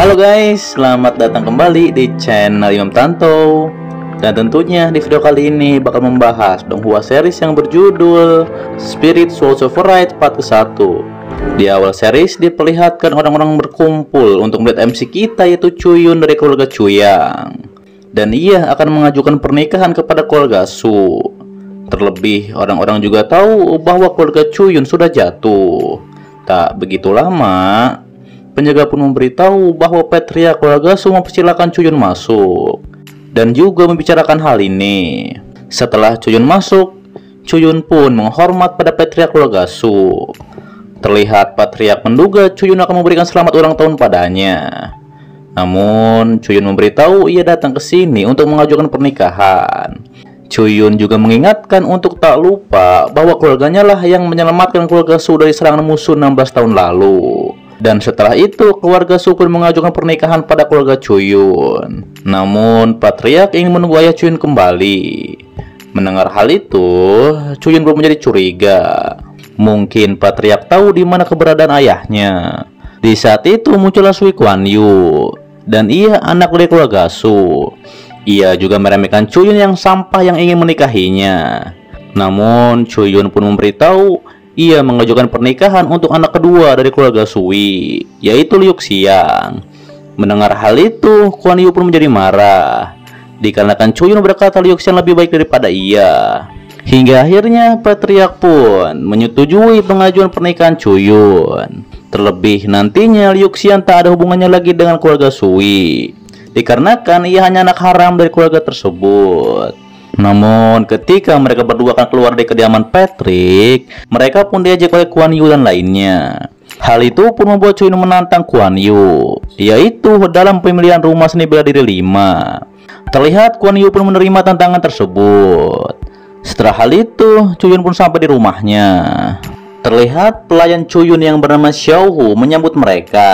Halo guys, selamat datang kembali di channel Imam Tanto. Dan tentunya di video kali ini bakal membahas Donghua series yang berjudul Spirit Souls Override part ke-1. Di awal series diperlihatkan orang-orang berkumpul untuk melihat MC kita, yaitu Chuyun dari keluarga Chuyang. Dan ia akan mengajukan pernikahan kepada keluarga Su. Terlebih orang-orang juga tahu bahwa keluarga Chuyun sudah jatuh. Tak begitu lama, penjaga pun memberitahu bahwa Patriark keluarga Su mempersilahkan Chuyun masuk dan juga membicarakan hal ini. Setelah Chuyun masuk, Chuyun pun menghormat pada Patriark keluarga Su. Terlihat Patriark menduga Chuyun akan memberikan selamat ulang tahun padanya. Namun Chuyun memberitahu ia datang ke sini untuk mengajukan pernikahan. Chuyun juga mengingatkan untuk tak lupa bahwa keluarganya lah yang menyelamatkan keluarga Su dari serangan musuh 16 tahun lalu. Dan setelah itu keluarga Su pun mengajukan pernikahan pada keluarga Chuyun. Namun Patriark ingin menunggu ayah Chuyun kembali. Mendengar hal itu, Chuyun belum menjadi curiga. Mungkin Patriark tahu di mana keberadaan ayahnya. Di saat itu muncullah Sui Kuan Yu, dan ia anak dari keluarga Su. Ia juga meremehkan Chuyun yang sampah yang ingin menikahinya. Namun Chuyun pun memberitahu ia mengajukan pernikahan untuk anak kedua dari keluarga Sui, yaitu Liu Xiang. Mendengar hal itu, Kuan Yu pun menjadi marah, dikarenakan Chuyun berkata Liu Xiang lebih baik daripada ia. Hingga akhirnya Patriark pun menyetujui pengajuan pernikahan Chuyun. Terlebih nantinya Liu Xiang tak ada hubungannya lagi dengan keluarga Sui, dikarenakan ia hanya anak haram dari keluarga tersebut. Namun ketika mereka berdua akan keluar dari kediaman Patrick, mereka pun diajak oleh Kuan Yu dan lainnya. Hal itu pun membuat Chuyun menantang Kuan Yu, yaitu dalam pemilihan rumah seni bela diri 5. Terlihat Kuan Yu pun menerima tantangan tersebut. Setelah hal itu, Chuyun pun sampai di rumahnya. Terlihat pelayan Chuyun yang bernama Xiao Hu menyambut mereka.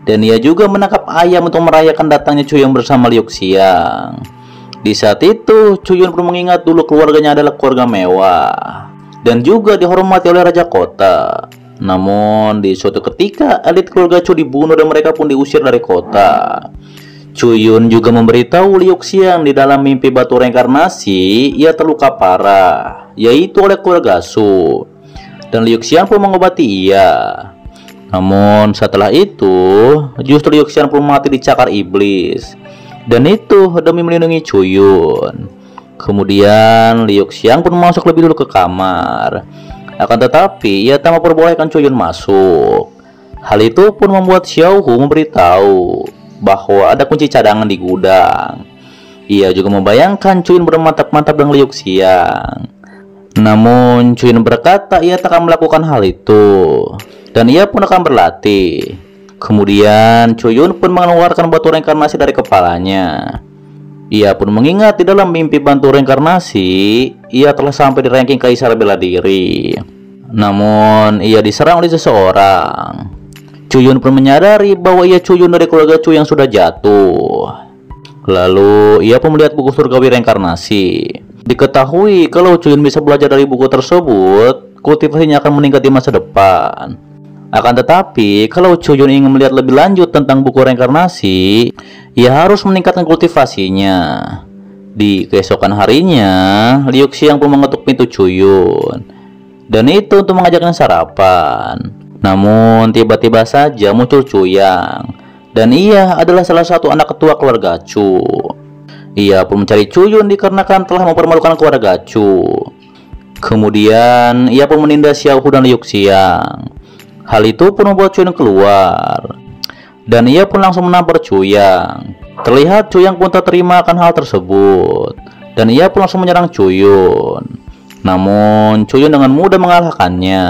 Dan ia juga menangkap ayam untuk merayakan datangnya Chuyun bersama Liu Xiang. Di saat itu, Chuyun pun mengingat dulu keluarganya adalah keluarga mewah dan juga dihormati oleh raja kota. Namun, di suatu ketika, elit keluarga Chu dibunuh dan mereka pun diusir dari kota. Chuyun juga memberitahu Liu Xiang di dalam mimpi batu reinkarnasi, ia terluka parah, yaitu oleh keluarga Su. Dan Liu Xiang pun mengobati ia. Namun, setelah itu, justru Liu Xiang pun mati dicakar iblis. Dan itu demi melindungi Chuyun. Kemudian Liu Xiang pun masuk lebih dulu ke kamar. Akan tetapi ia tak memperbolehkan Chuyun masuk. Hal itu pun membuat Xiao Hu memberitahu bahwa ada kunci cadangan di gudang. Ia juga membayangkan Chuyun bermantap-mantap dengan Liu Xiang. Namun Chuyun berkata ia tak akan melakukan hal itu, dan ia pun akan berlatih. Kemudian Chuyun pun mengeluarkan batu reinkarnasi dari kepalanya. Ia pun mengingat di dalam mimpi batu reinkarnasi ia telah sampai di ranking kaisar bela diri. Namun ia diserang oleh seseorang. Chuyun pun menyadari bahwa ia Chuyun dari keluarga Chu yang sudah jatuh. Lalu ia pun melihat buku surgawi reinkarnasi. Diketahui kalau Chuyun bisa belajar dari buku tersebut, kultivasinya akan meningkat di masa depan. Akan tetapi, kalau Chuyun ingin melihat lebih lanjut tentang buku reinkarnasi, ia harus meningkatkan kultivasinya. Di keesokan harinya, Liu Xiang pun mengetuk pintu Chuyun, dan itu untuk mengajaknya sarapan. Namun, tiba-tiba saja muncul Chuyang, dan ia adalah salah satu anak ketua keluarga Chu. Ia pun mencari Chuyun dikarenakan telah mempermalukan keluarga Chu. Kemudian, ia pun menindas Xiao Hu dan Liu Xiang. Hal itu pun membuat Chuyun keluar, dan ia pun langsung menampar Chuyang. Terlihat Chuyang pun tak terima akan hal tersebut, dan ia pun langsung menyerang Chuyun. Namun Chuyun dengan mudah mengalahkannya,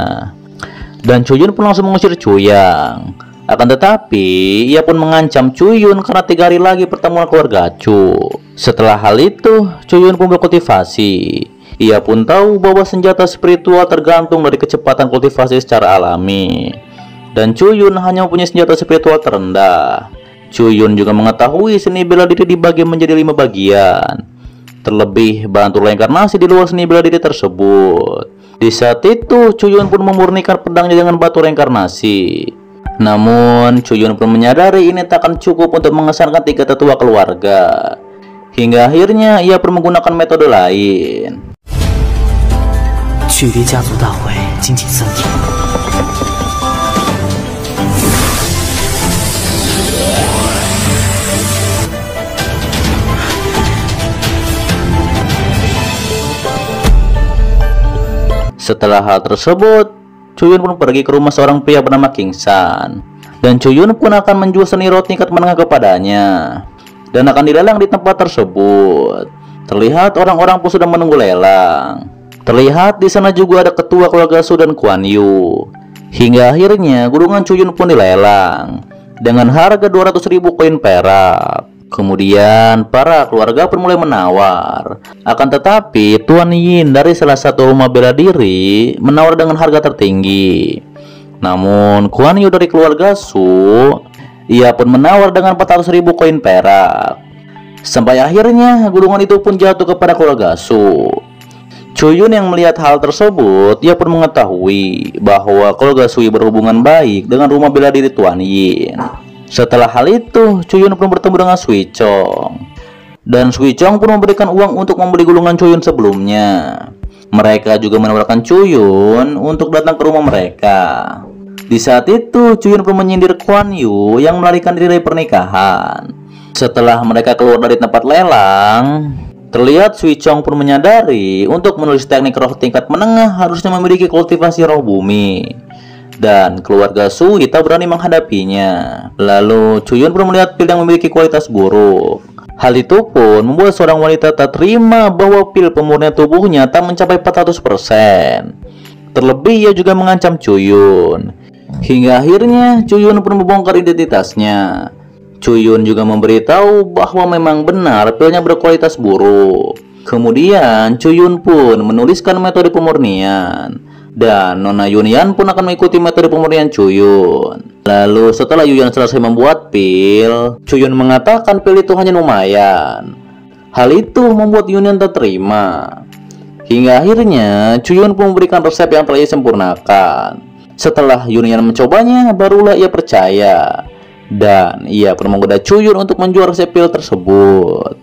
dan Chuyun pun langsung mengusir Chuyang. Akan tetapi ia pun mengancam Chuyun karena 3 hari lagi pertemuan keluarga Chu. Setelah hal itu, Chuyun pun berkultivasi. Ia pun tahu bahwa senjata spiritual tergantung dari kecepatan kultivasi secara alami. Dan Chuyun hanya mempunyai senjata spiritual terendah. Chuyun juga mengetahui seni bela diri dibagi menjadi 5 bagian. Terlebih bantu reinkarnasi di luar seni bela diri tersebut. Di saat itu Chuyun pun memurnikan pedangnya dengan batu reinkarnasi. Namun, Chuyun pun menyadari ini tak akan cukup untuk mengesankan tiga tetua keluarga. Hingga akhirnya ia pun menggunakan metode lain. Setelah hal tersebut, Chuyun pun pergi ke rumah seorang pria bernama King San. Dan Chuyun pun akan menjual seni roti tingkat menengah kepadanya. Dan akan dilelang di tempat tersebut. Terlihat orang-orang pun sudah menunggu lelang. Terlihat di sana juga ada ketua keluarga Su dan Kuan Yu. Hingga akhirnya gulungan Chuyun pun dilelang dengan harga 200.000 koin perak. Kemudian para keluarga pun mulai menawar. Akan tetapi Tuan Yin dari salah satu rumah bela diri menawar dengan harga tertinggi. Namun Kuan Yu dari keluarga Su, ia pun menawar dengan 400.000 koin perak. Sampai akhirnya gulungan itu pun jatuh kepada keluarga Su. Chuyun yang melihat hal tersebut, ia pun mengetahui bahwa keluarga Su berhubungan baik dengan rumah bela diri Tuan Yin. Setelah hal itu, Chuyun pun bertemu dengan Sui Chong. Dan Sui Chong pun memberikan uang untuk membeli gulungan Chuyun sebelumnya. Mereka juga menawarkan Chuyun untuk datang ke rumah mereka. Di saat itu, Chuyun pun menyindir Kuan Yu yang melarikan diri dari pernikahan. Setelah mereka keluar dari tempat lelang, terlihat Sui Chong pun menyadari untuk menulis teknik roh tingkat menengah harusnya memiliki kultivasi roh bumi. Dan keluarga Su tak berani menghadapinya. Lalu Chuyun pun melihat pil yang memiliki kualitas buruk. Hal itu pun membuat seorang wanita tak terima bahwa pil pemurnian tubuhnya tak mencapai 400%. Terlebih ia juga mengancam Chuyun. Hingga akhirnya Chuyun pun membongkar identitasnya. Chuyun juga memberitahu bahwa memang benar pilnya berkualitas buruk. Kemudian Chuyun pun menuliskan metode pemurnian. Dan Nona Yunian pun akan mengikuti metode pemurnian Chuyun. Lalu setelah Yuyan selesai membuat pil, Chuyun mengatakan pil itu hanya lumayan. Hal itu membuat Yunian tak terima. Hingga akhirnya Chuyun pun memberikan resep yang telah ia sempurnakan. Setelah Yunian mencobanya, barulah ia percaya. Dan ia pun menggoda Chuyun untuk menjual resep pil tersebut.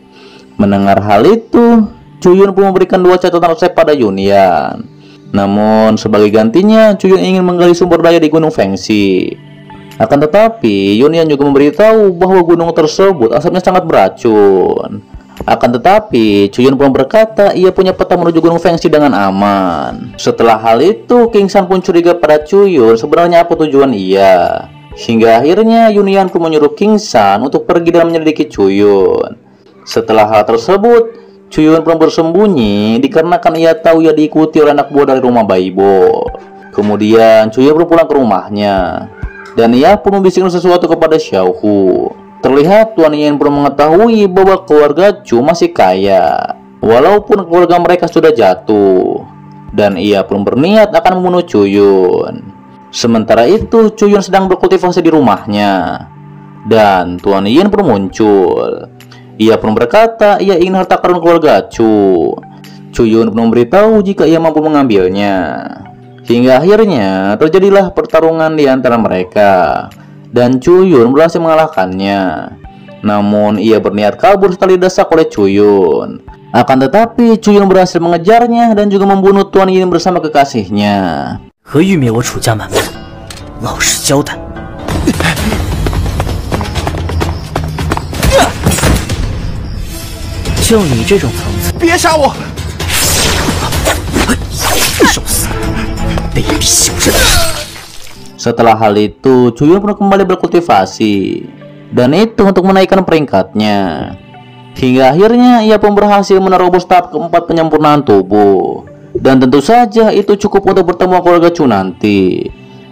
Mendengar hal itu, Chuyun pun memberikan 2 catatan resep pada Yunian. Namun sebagai gantinya Chuyun ingin menggali sumber daya di Gunung Fengxi. Akan tetapi Yunian juga memberitahu bahwa gunung tersebut asapnya sangat beracun. Akan tetapi Chuyun pun berkata ia punya peta menuju Gunung Fengxi dengan aman. Setelah hal itu King San pun curiga pada Chuyun sebenarnya apa tujuan ia. Hingga akhirnya Yunian pun menyuruh King San untuk pergi dan menyelidiki Chuyun. Setelah hal tersebut Chuyun pun bersembunyi dikarenakan ia tahu ia diikuti oleh anak buah dari rumah Baibo. Kemudian Chuyun pun pulang ke rumahnya. Dan ia pun membisikkan sesuatu kepada Xiaohu. Terlihat Tuan Yin pun mengetahui bahwa keluarga Chu masih kaya, walaupun keluarga mereka sudah jatuh. Dan ia pun berniat akan membunuh Chuyun. Sementara itu Chuyun sedang berkultivasi di rumahnya. Dan Tuan Yin pun muncul. Ia pun berkata ia ingin harta karun keluarga Chu. Chuyun pun memberitahu jika ia mampu mengambilnya. Hingga akhirnya terjadilah pertarungan di antara mereka. Dan Chuyun berhasil mengalahkannya. Namun ia berniat kabur setelah didesak oleh Chuyun. Akan tetapi Chuyun berhasil mengejarnya dan juga membunuh Tuan Yin bersama kekasihnya. 何欲灭我楚家满门，老实交代。就你这种层次，别杀我！受死！卑鄙小人！ Setelah hal itu, Chuyun pun kembali berkultivasi. Dan itu untuk menaikkan peringkatnya. Hingga akhirnya ia pun berhasil menerobos tahap keempat penyempurnaan tubuh. Dan tentu saja itu cukup untuk bertemu keluarga Chu nanti.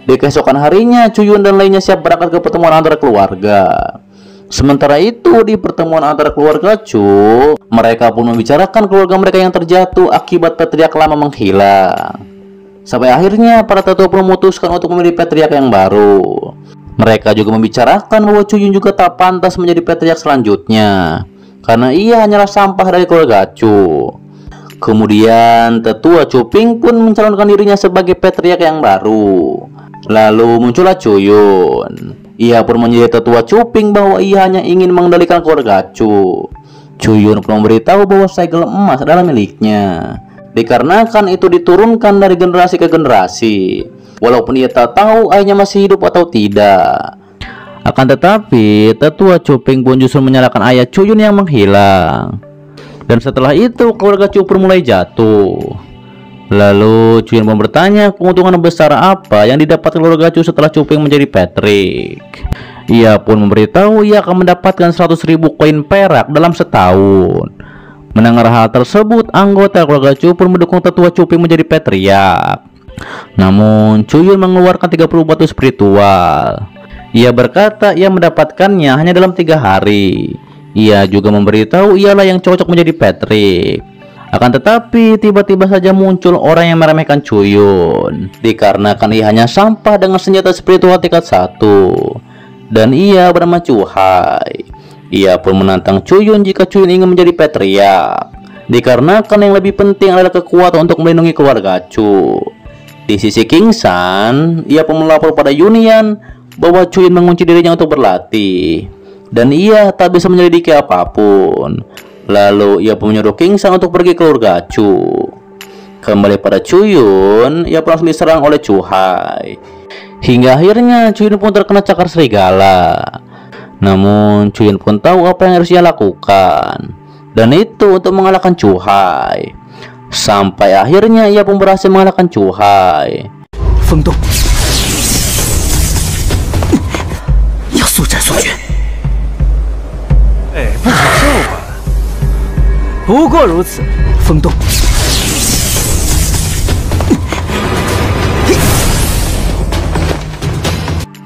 Di keesokan harinya, Chuyun dan lainnya siap berangkat ke pertemuan antara keluarga. Sementara itu di pertemuan antara keluarga Chu, mereka pun membicarakan keluarga mereka yang terjatuh akibat patriark lama menghilang. Sampai akhirnya para tetua pun memutuskan untuk memilih patriark yang baru. Mereka juga membicarakan bahwa Chuyun juga tak pantas menjadi patriark selanjutnya, karena ia hanyalah sampah dari keluarga Chu. Kemudian tetua Cuping pun mencalonkan dirinya sebagai patriark yang baru. Lalu muncullah Cuyun. Ia pun menjadi tetua Cuping bahwa ia hanya ingin mengendalikan keluarga Cu. Cuyun pun memberitahu bahwa segel emas adalah miliknya, dikarenakan itu diturunkan dari generasi ke generasi, walaupun ia tak tahu ayahnya masih hidup atau tidak. Akan tetapi, tetua Cuping pun justru menyalahkan ayah Cuyun yang menghilang. Dan setelah itu, keluarga Cu pun mulai jatuh. Lalu, Cuyun pun bertanya keuntungan besar apa yang didapat keluarga Cu setelah Cuping menjadi patriark. Ia pun memberitahu ia akan mendapatkan 100.000 koin perak dalam setahun. Mendengar hal tersebut, anggota keluarga Cu pun mendukung tetua Cuping menjadi patriark. Namun, Cuyun mengeluarkan 30 batu spiritual. Ia berkata ia mendapatkannya hanya dalam 3 hari. Ia juga memberitahu ialah yang cocok menjadi patriark. Akan tetapi, tiba-tiba saja muncul orang yang meremehkan Cuyun, dikarenakan ia hanya sampah dengan senjata spiritual tingkat 1. Dan ia bernama Cuhai. Ia pun menantang Cuyun jika Cuyun ingin menjadi patriark, dikarenakan yang lebih penting adalah kekuatan untuk melindungi keluarga Cu. Di sisi King San, ia pun melapor pada Yunian bahwa Cuyun mengunci dirinya untuk berlatih, dan ia tak bisa menyelidiki apapun. Lalu ia pun menyuruh King San untuk pergi ke keluarga Cu. Kembali pada Cuyun, ia pun langsung diserang oleh Cuhai. Hingga akhirnya Cuyun pun terkena cakar serigala. Namun Cuyun pun tahu apa yang harus ia lakukan, dan itu untuk mengalahkan Cuhai. Sampai akhirnya ia pun berhasil mengalahkan Cuhai. Fengdong, 要速战速决。哎，不可笑吧？不过如此，风动。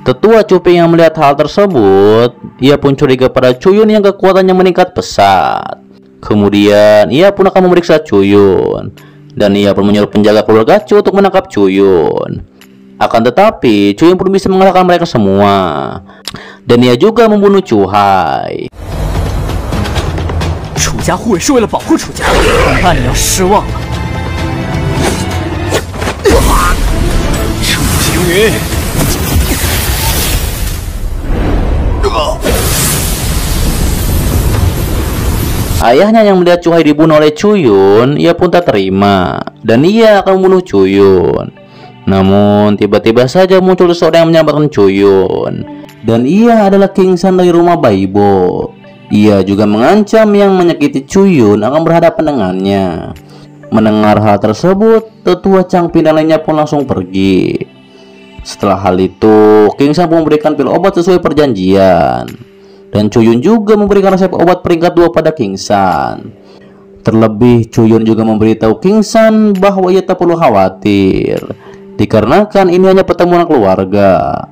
Tetua Cuping yang melihat hal tersebut, ia pun curiga pada Cuyun yang kekuatannya meningkat pesat. Kemudian ia pun akan memeriksa Cuyun, dan ia pun menyuruh penjaga keluarga Cu untuk menangkap Cuyun. Akan tetapi, Cuyun pun bisa mengalahkan mereka semua, dan ia juga membunuh Cuhai. 楚家护卫是为了保护楚家，恐怕你要失望了。楚行云。 Ayahnya yang melihat Cuhai dibunuh oleh Cuyun, ia pun tak terima, dan ia akan membunuh Cuyun. Namun tiba-tiba saja muncul seseorang yang menyelamatkan Cuyun, dan ia adalah King San dari rumah Baibo. Ia juga mengancam yang menyakiti Cuyun akan berhadapan dengannya. Mendengar hal tersebut, tetua Changping dan lainnya pun langsung pergi. Setelah hal itu, King San pun memberikan pil obat sesuai perjanjian. Dan Cuyun juga memberikan resep obat peringkat 2 pada King San. Terlebih, Cuyun juga memberitahu King San bahwa ia tak perlu khawatir, dikarenakan ini hanya pertemuan keluarga.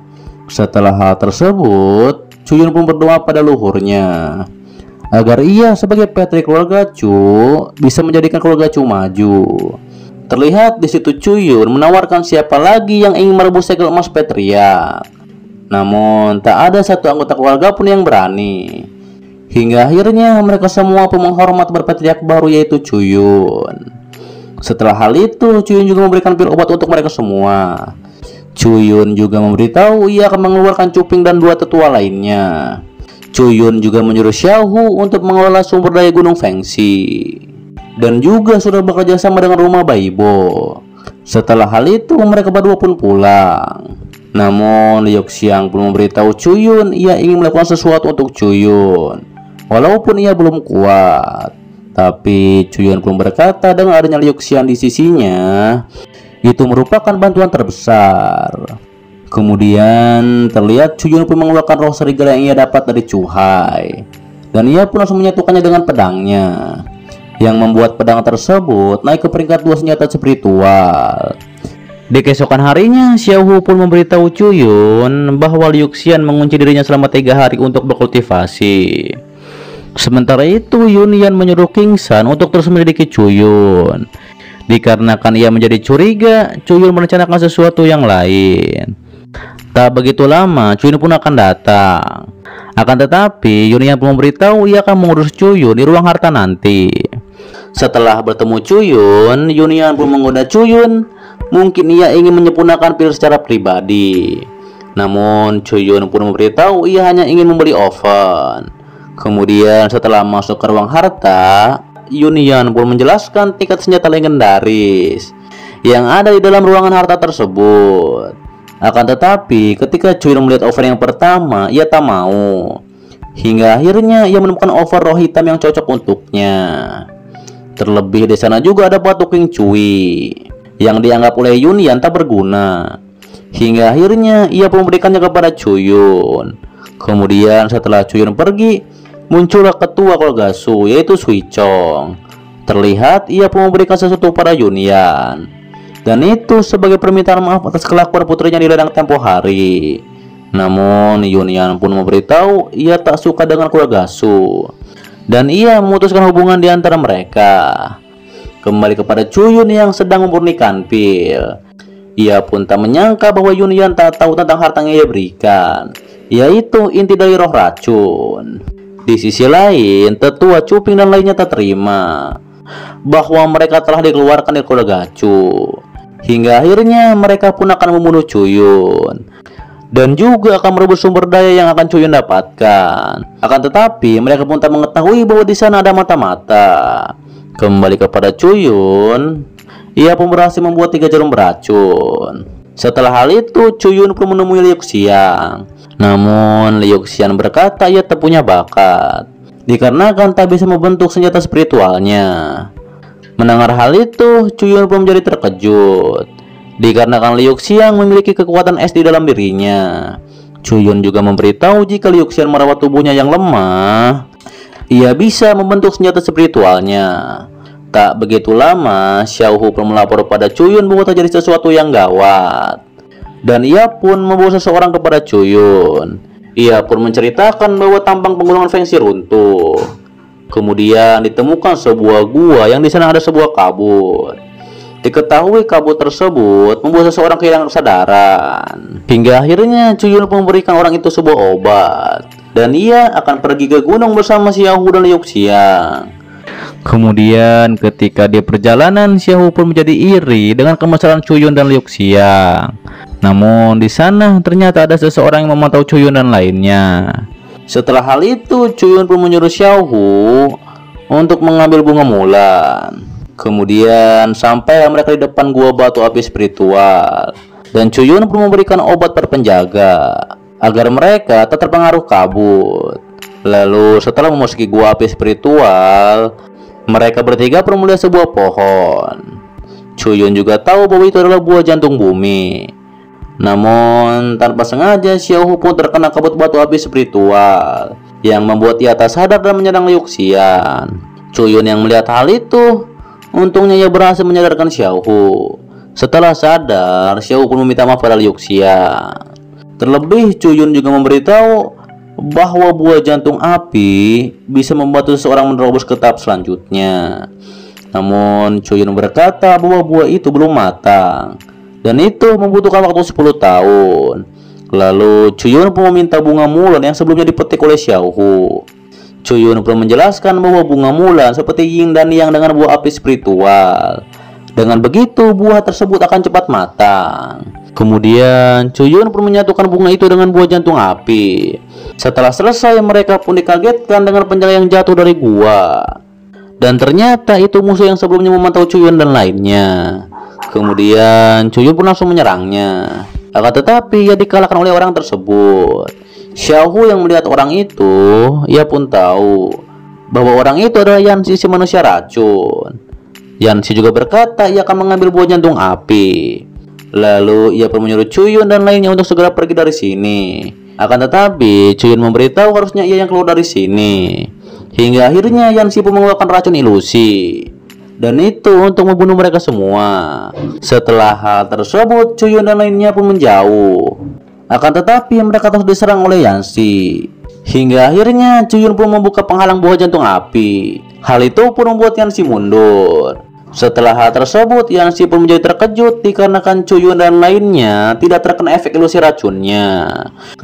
Setelah hal tersebut, Cuyun pun berdoa pada luhurnya agar ia sebagai patriark keluarga Cu bisa menjadikan keluarga Cu maju. Terlihat di situ Cuyun menawarkan siapa lagi yang ingin merebut segel emas patriark. Namun tak ada satu anggota keluarga pun yang berani. Hingga akhirnya mereka semua pun menghormat berpatriark baru, yaitu Cuyun. Setelah hal itu, Cuyun juga memberikan pil obat untuk mereka semua. Cuyun juga memberitahu ia akan mengeluarkan Cuping dan 2 tetua lainnya. Cuyun juga menyuruh Xiaohu untuk mengelola sumber daya Gunung Fengxi, dan juga sudah bekerja sama dengan rumah Baibo. Setelah hal itu, mereka berdua pun pulang. Namun Liu Xiang pun memberitahu Cuyun ia ingin melakukan sesuatu untuk Cuyun, walaupun ia belum kuat. Tapi Cuyun pun berkata dengan adanya Liu Xiang di sisinya, itu merupakan bantuan terbesar. Kemudian terlihat Cuyun pun mengeluarkan roh serigala yang ia dapat dari Cuhai, dan ia pun langsung menyatukannya dengan pedangnya, yang membuat pedang tersebut naik ke peringkat 2 senjata spiritual. Di keesokan harinya, Xiaohu pun memberitahu Cuyun bahwa Liu Xian mengunci dirinya selama 3 hari untuk berkultivasi. Sementara itu, Yunian menyuruh King San untuk terus menyelidiki Cuyun. Dikarenakan ia menjadi curiga, Cuyun merencanakan sesuatu yang lain. Tak begitu lama, Cuyun pun akan datang. Akan tetapi, Yunian pun memberitahu ia akan mengurus Cuyun di ruang harta nanti. Setelah bertemu Cuyun, Yunyan pun menggoda Cuyun. Mungkin ia ingin menyempurnakan pil secara pribadi. Namun Cuyun pun memberitahu ia hanya ingin membeli oven. Kemudian setelah masuk ke ruang harta, Yunyan pun menjelaskan tingkat senjata legendaris yang ada di dalam ruangan harta tersebut. Akan tetapi ketika Cuyun melihat oven yang pertama, ia tak mau. Hingga akhirnya ia menemukan oven roh hitam yang cocok untuknya. Terlebih di sana juga ada batu King Cui yang dianggap oleh Yunyan tak berguna. Hingga akhirnya ia pun memberikannya kepada Cuyun. Kemudian setelah Cuyun pergi, muncullah ketua Kolgasu, yaitu Suichong. Terlihat ia pun memberikan sesuatu pada Yunyan, dan itu sebagai permintaan maaf atas kelakuan putrinya di ladang tempo hari. Namun Yunyan pun memberitahu ia tak suka dengan Kolgasu, dan ia memutuskan hubungan di antara mereka. Kembali kepada Cuyun yang sedang memurnikan pil. Ia pun tak menyangka bahwa Yunyan tak tahu tentang harta yang ia berikan, yaitu inti dari roh racun. Di sisi lain, tetua Cuping dan lainnya tak terima bahwa mereka telah dikeluarkan dari Kolgasu. Hingga akhirnya mereka pun akan membunuh Cuyun, dan juga akan merebut sumber daya yang akan Cuyun dapatkan. Akan tetapi mereka pun tak mengetahui bahwa di sana ada mata-mata. Kembali kepada Cuyun, ia pun berhasil membuat 3 jarum beracun. Setelah hal itu, Cuyun pun menemui Liu Xiang. Namun Liu Xiang berkata ia tak punya bakat, dikarenakan tak bisa membentuk senjata spiritualnya. Mendengar hal itu, Cuyun pun menjadi terkejut, dikarenakan Liu Xiang memiliki kekuatan es di dalam dirinya. Cuyun juga memberitahu jika Liu Xiang merawat tubuhnya yang lemah, ia bisa membentuk senjata spiritualnya. Tak begitu lama, Xiaohu pun melapor pada Cuyun bahwa terjadi sesuatu yang gawat, dan ia pun membawa seseorang kepada Cuyun. Ia pun menceritakan bahwa tampang penggunungan Fengxi runtuh. Kemudian ditemukan sebuah gua yang di sana ada sebuah kabut. Diketahui kabut tersebut membuat seseorang kehilangan kesadaran. Hingga akhirnya Cuyun pun memberikan orang itu sebuah obat, dan ia akan pergi ke gunung bersama Xiaohu dan Liu Xiang. Kemudian ketika di perjalanan, Xiaohu pun menjadi iri dengan kemesraan Cuyun dan Liu Xiang. Namun di sana ternyata ada seseorang yang memantau Cuyun dan lainnya. Setelah hal itu, Cuyun pun menyuruh Xiaohu untuk mengambil bunga mulan. Kemudian sampai mereka di depan gua batu api spiritual, dan Cuyun pun memberikan obat berpenjaga agar mereka tak terpengaruh kabut. Lalu setelah memasuki gua api spiritual, mereka bertiga pun melihat sebuah pohon. Cuyun juga tahu bahwa itu adalah buah jantung bumi. Namun tanpa sengaja, Xiaohu pun terkena kabut batu api spiritual yang membuat ia tak sadar dan menyerang Liu Xiang. Cuyun yang melihat hal itu, untungnya ia berhasil menyadarkan Xiaohu. Setelah sadar, Xiaohu pun meminta maaf pada Liu Xiang. Terlebih Cuyun juga memberitahu bahwa buah jantung api bisa membantu seseorang menerobos ke tahap selanjutnya. Namun Cuyun berkata bahwa buah itu belum matang, dan itu membutuhkan waktu 10 tahun. Lalu Cuyun pun meminta bunga mulan yang sebelumnya dipetik oleh Xiaohu. Cuyun pun menjelaskan bahwa bunga mulan seperti yin dan yang dengan buah api spiritual. Dengan begitu buah tersebut akan cepat matang. Kemudian Cuyun pun menyatukan bunga itu dengan buah jantung api. Setelah selesai, mereka pun dikagetkan dengan penjaga yang jatuh dari gua, dan ternyata itu musuh yang sebelumnya memantau Cuyun dan lainnya. Kemudian Cuyun pun langsung menyerangnya. Akan tetapi ia dikalahkan oleh orang tersebut. Xiaohu yang melihat orang itu, ia pun tahu bahwa orang itu adalah Yanxi, si manusia racun. Yanxi juga berkata ia akan mengambil buah jantung api. Lalu ia pun menyuruh Cuyun dan lainnya untuk segera pergi dari sini. Akan tetapi Cuyun memberitahu harusnya ia yang keluar dari sini. Hingga akhirnya Yanxi pun mengeluarkan racun ilusi, dan itu untuk membunuh mereka semua. Setelah hal tersebut, Cuyun dan lainnya pun menjauh. Akan tetapi mereka terus diserang oleh Yanxi. Hingga akhirnya Cuyun pun membuka penghalang buah jantung api. Hal itu pun membuat Yanxi mundur. Setelah hal tersebut, Yanxi pun menjadi terkejut dikarenakan Cuyun dan lainnya tidak terkena efek ilusi racunnya.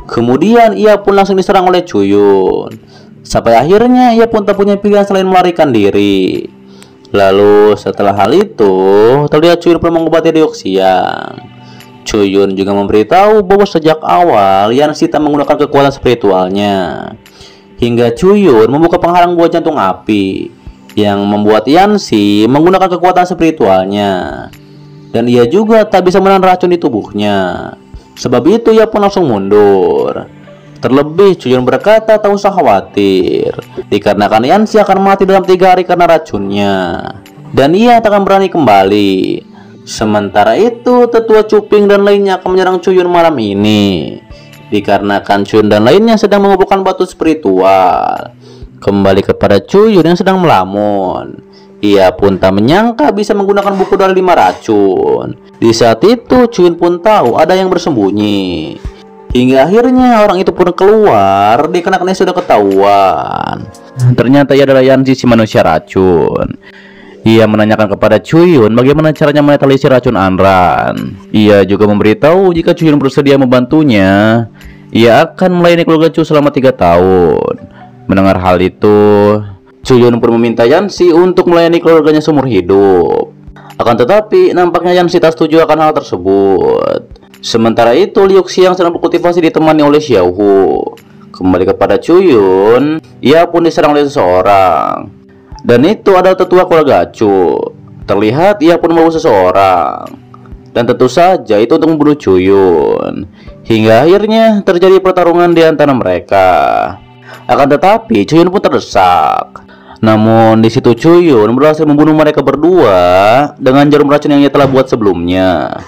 Kemudian ia pun langsung diserang oleh Cuyun. Sampai akhirnya ia pun tak punya pilihan selain melarikan diri. Lalu setelah hal itu, terlihat Chuyun pun mengobati Liuxiang. Chuyun juga memberitahu bahwa sejak awal Yanxi tak menggunakan kekuatan spiritualnya, hingga Chuyun membuka penghalang buah jantung api yang membuat Yanxi menggunakan kekuatan spiritualnya, dan ia juga tak bisa menahan racun di tubuhnya. Sebab itu ia pun langsung mundur. Terlebih Chuyun berkata tak usah khawatir, dikarenakan Yanxi akan mati dalam 3 hari karena racunnya, dan ia tak akan berani kembali. Sementara itu tetua Cuping dan lainnya akan menyerang Chuyun malam ini, dikarenakan Chuyun dan lainnya sedang mengumpulkan batu spiritual. Kembali kepada Chuyun yang sedang melamun, ia pun tak menyangka bisa menggunakan buku dari 5 racun. Di saat itu Chuyun pun tahu ada yang bersembunyi, hingga akhirnya orang itu pun keluar dikarenakan ia sudah ketahuan. Ternyata ia adalah Yanxi, si manusia racun. Ia menanyakan kepada Chuyun bagaimana caranya menetralisir racun Anran. Ia juga memberitahu jika Chuyun bersedia membantunya, ia akan melayani keluarga Chu selama 3 tahun. Mendengar hal itu, Chuyun pun meminta Yanxi untuk melayani keluarganya seumur hidup. Akan tetapi nampaknya Yanxi tak setuju akan hal tersebut. Sementara itu Liuxiang sedang berkultivasi ditemani oleh Xiaohu. Kembali kepada Chuyun, ia pun diserang oleh seseorang, dan itu adalah tetua keluarga Chu. Terlihat ia pun membawa seseorang, dan tentu saja itu untuk membunuh Chuyun. Hingga akhirnya terjadi pertarungan di antara mereka. Akan tetapi Chuyun pun terdesak. Namun di situ Chuyun berhasil membunuh mereka berdua dengan jarum racun yang ia telah buat sebelumnya.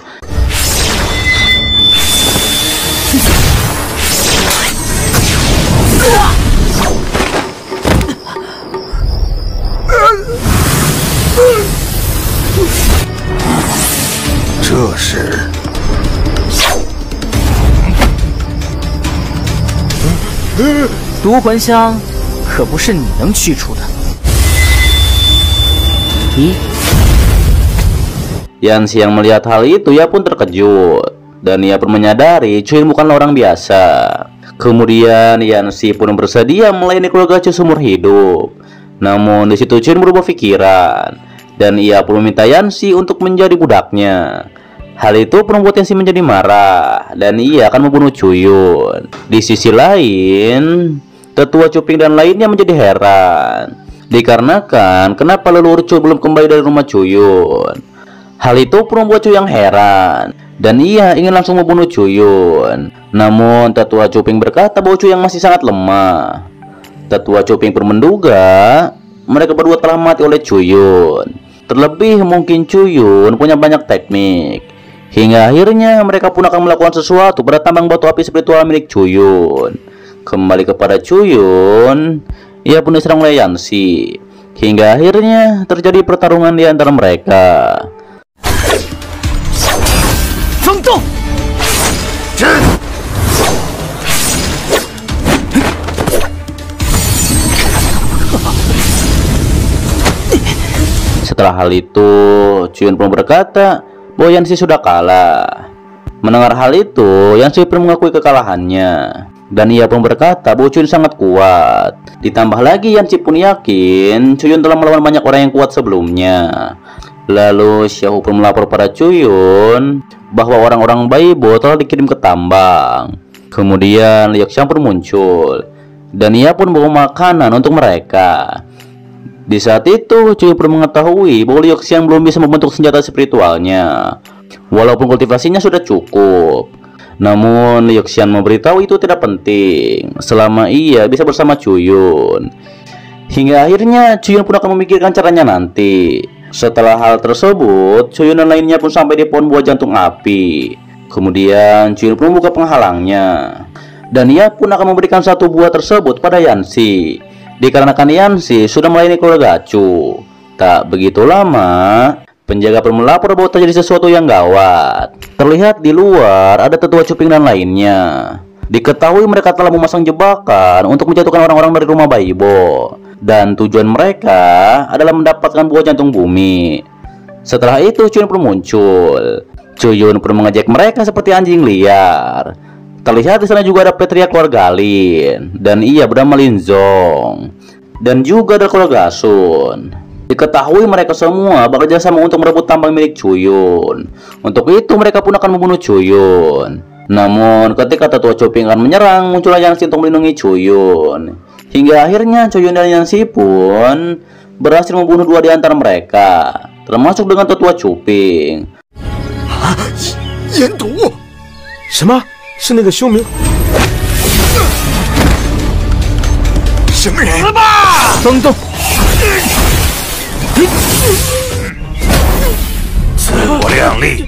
Ini 毒魂香可不是你能驱除的。Yanxi yang melihat hal itu ia pun terkejut, dan ia pun menyadari Chuyun bukanlah orang biasa. Kemudian Yanxi pun bersedia melayani keluarga Chu seumur hidup. Namun di situ Chuyun berubah pikiran, dan ia pun meminta Yanxi untuk menjadi budaknya. Hal itu pun membuat Yanxi menjadi marah, dan ia akan membunuh Chuyun. Di sisi lain, tetua Cuping dan lainnya menjadi heran, dikarenakan kenapa leluhur Chu belum kembali dari rumah Chuyun. Hal itu pun membuat Chu yang heran, dan ia ingin langsung membunuh Chuyun. Namun tetua Cuping berkata bahwa Chu yang masih sangat lemah. Tetua Cuping pun menduga mereka berdua telah mati oleh Chuyun. Terlebih mungkin Chuyun punya banyak teknik, hingga akhirnya mereka pun akan melakukan sesuatu pada tambang batu api spiritual milik Chuyun. Kembali kepada Chuyun, ia pun diserang oleh Yanxi, hingga akhirnya terjadi pertarungan di antara mereka. Setelah hal itu, Chuyun pun berkata bahwa Yanxi sudah kalah. Mendengar hal itu, Yanxi pun mengakui kekalahannya, dan ia pun berkata bahwa Chuyun sangat kuat. Ditambah lagi Yanxi pun yakin Chuyun telah melawan banyak orang yang kuat sebelumnya. Lalu Xiaohu pun melapor pada Chuyun bahwa orang-orang Baibo telah dikirim ke tambang. Kemudian Liuxiang pun muncul, dan ia pun bawa makanan untuk mereka. Di saat itu Chuyun pun mengetahui bahwa Liuxiang belum bisa membentuk senjata spiritualnya, walaupun kultivasinya sudah cukup. Namun Liuxiang memberitahu itu tidak penting selama ia bisa bersama Chuyun. Hingga akhirnya Chuyun pun akan memikirkan caranya nanti. Setelah hal tersebut, Chuyun dan lainnya pun sampai di pohon buah jantung api. Kemudian Chuyun pun membuka penghalangnya, dan ia pun akan memberikan satu buah tersebut pada Yanxi, dikarenakan Yanxi sudah melayani keluarga Chu. Tak begitu lama, penjaga pun melapor bahwa terjadi sesuatu yang gawat. Terlihat di luar ada tetua Cuping dan lainnya. Diketahui mereka telah memasang jebakan untuk menjatuhkan orang-orang dari rumah Baibo, dan tujuan mereka adalah mendapatkan buah jantung bumi. Setelah itu Chuyun pun muncul. Chuyun pun mengejek mereka seperti anjing liar. Terlihat di sana juga ada Petria keluarga Lin, dan ia bernama Lin Zong, dan juga ada keluarga Sun. Diketahui mereka semua bekerja sama untuk merebut tambang milik Cuyun. Untuk itu mereka pun akan membunuh Cuyun. Namun ketika tetua Cuping akan menyerang, muncullah Yanxi untuk melindungi Cuyun. Hingga akhirnya Cuyun dan Yanxi pun berhasil membunuh dua di antara mereka, termasuk dengan tetua Cuping. 烟毒？什么？是那个修明？什么人？死吧！风动。自我量力。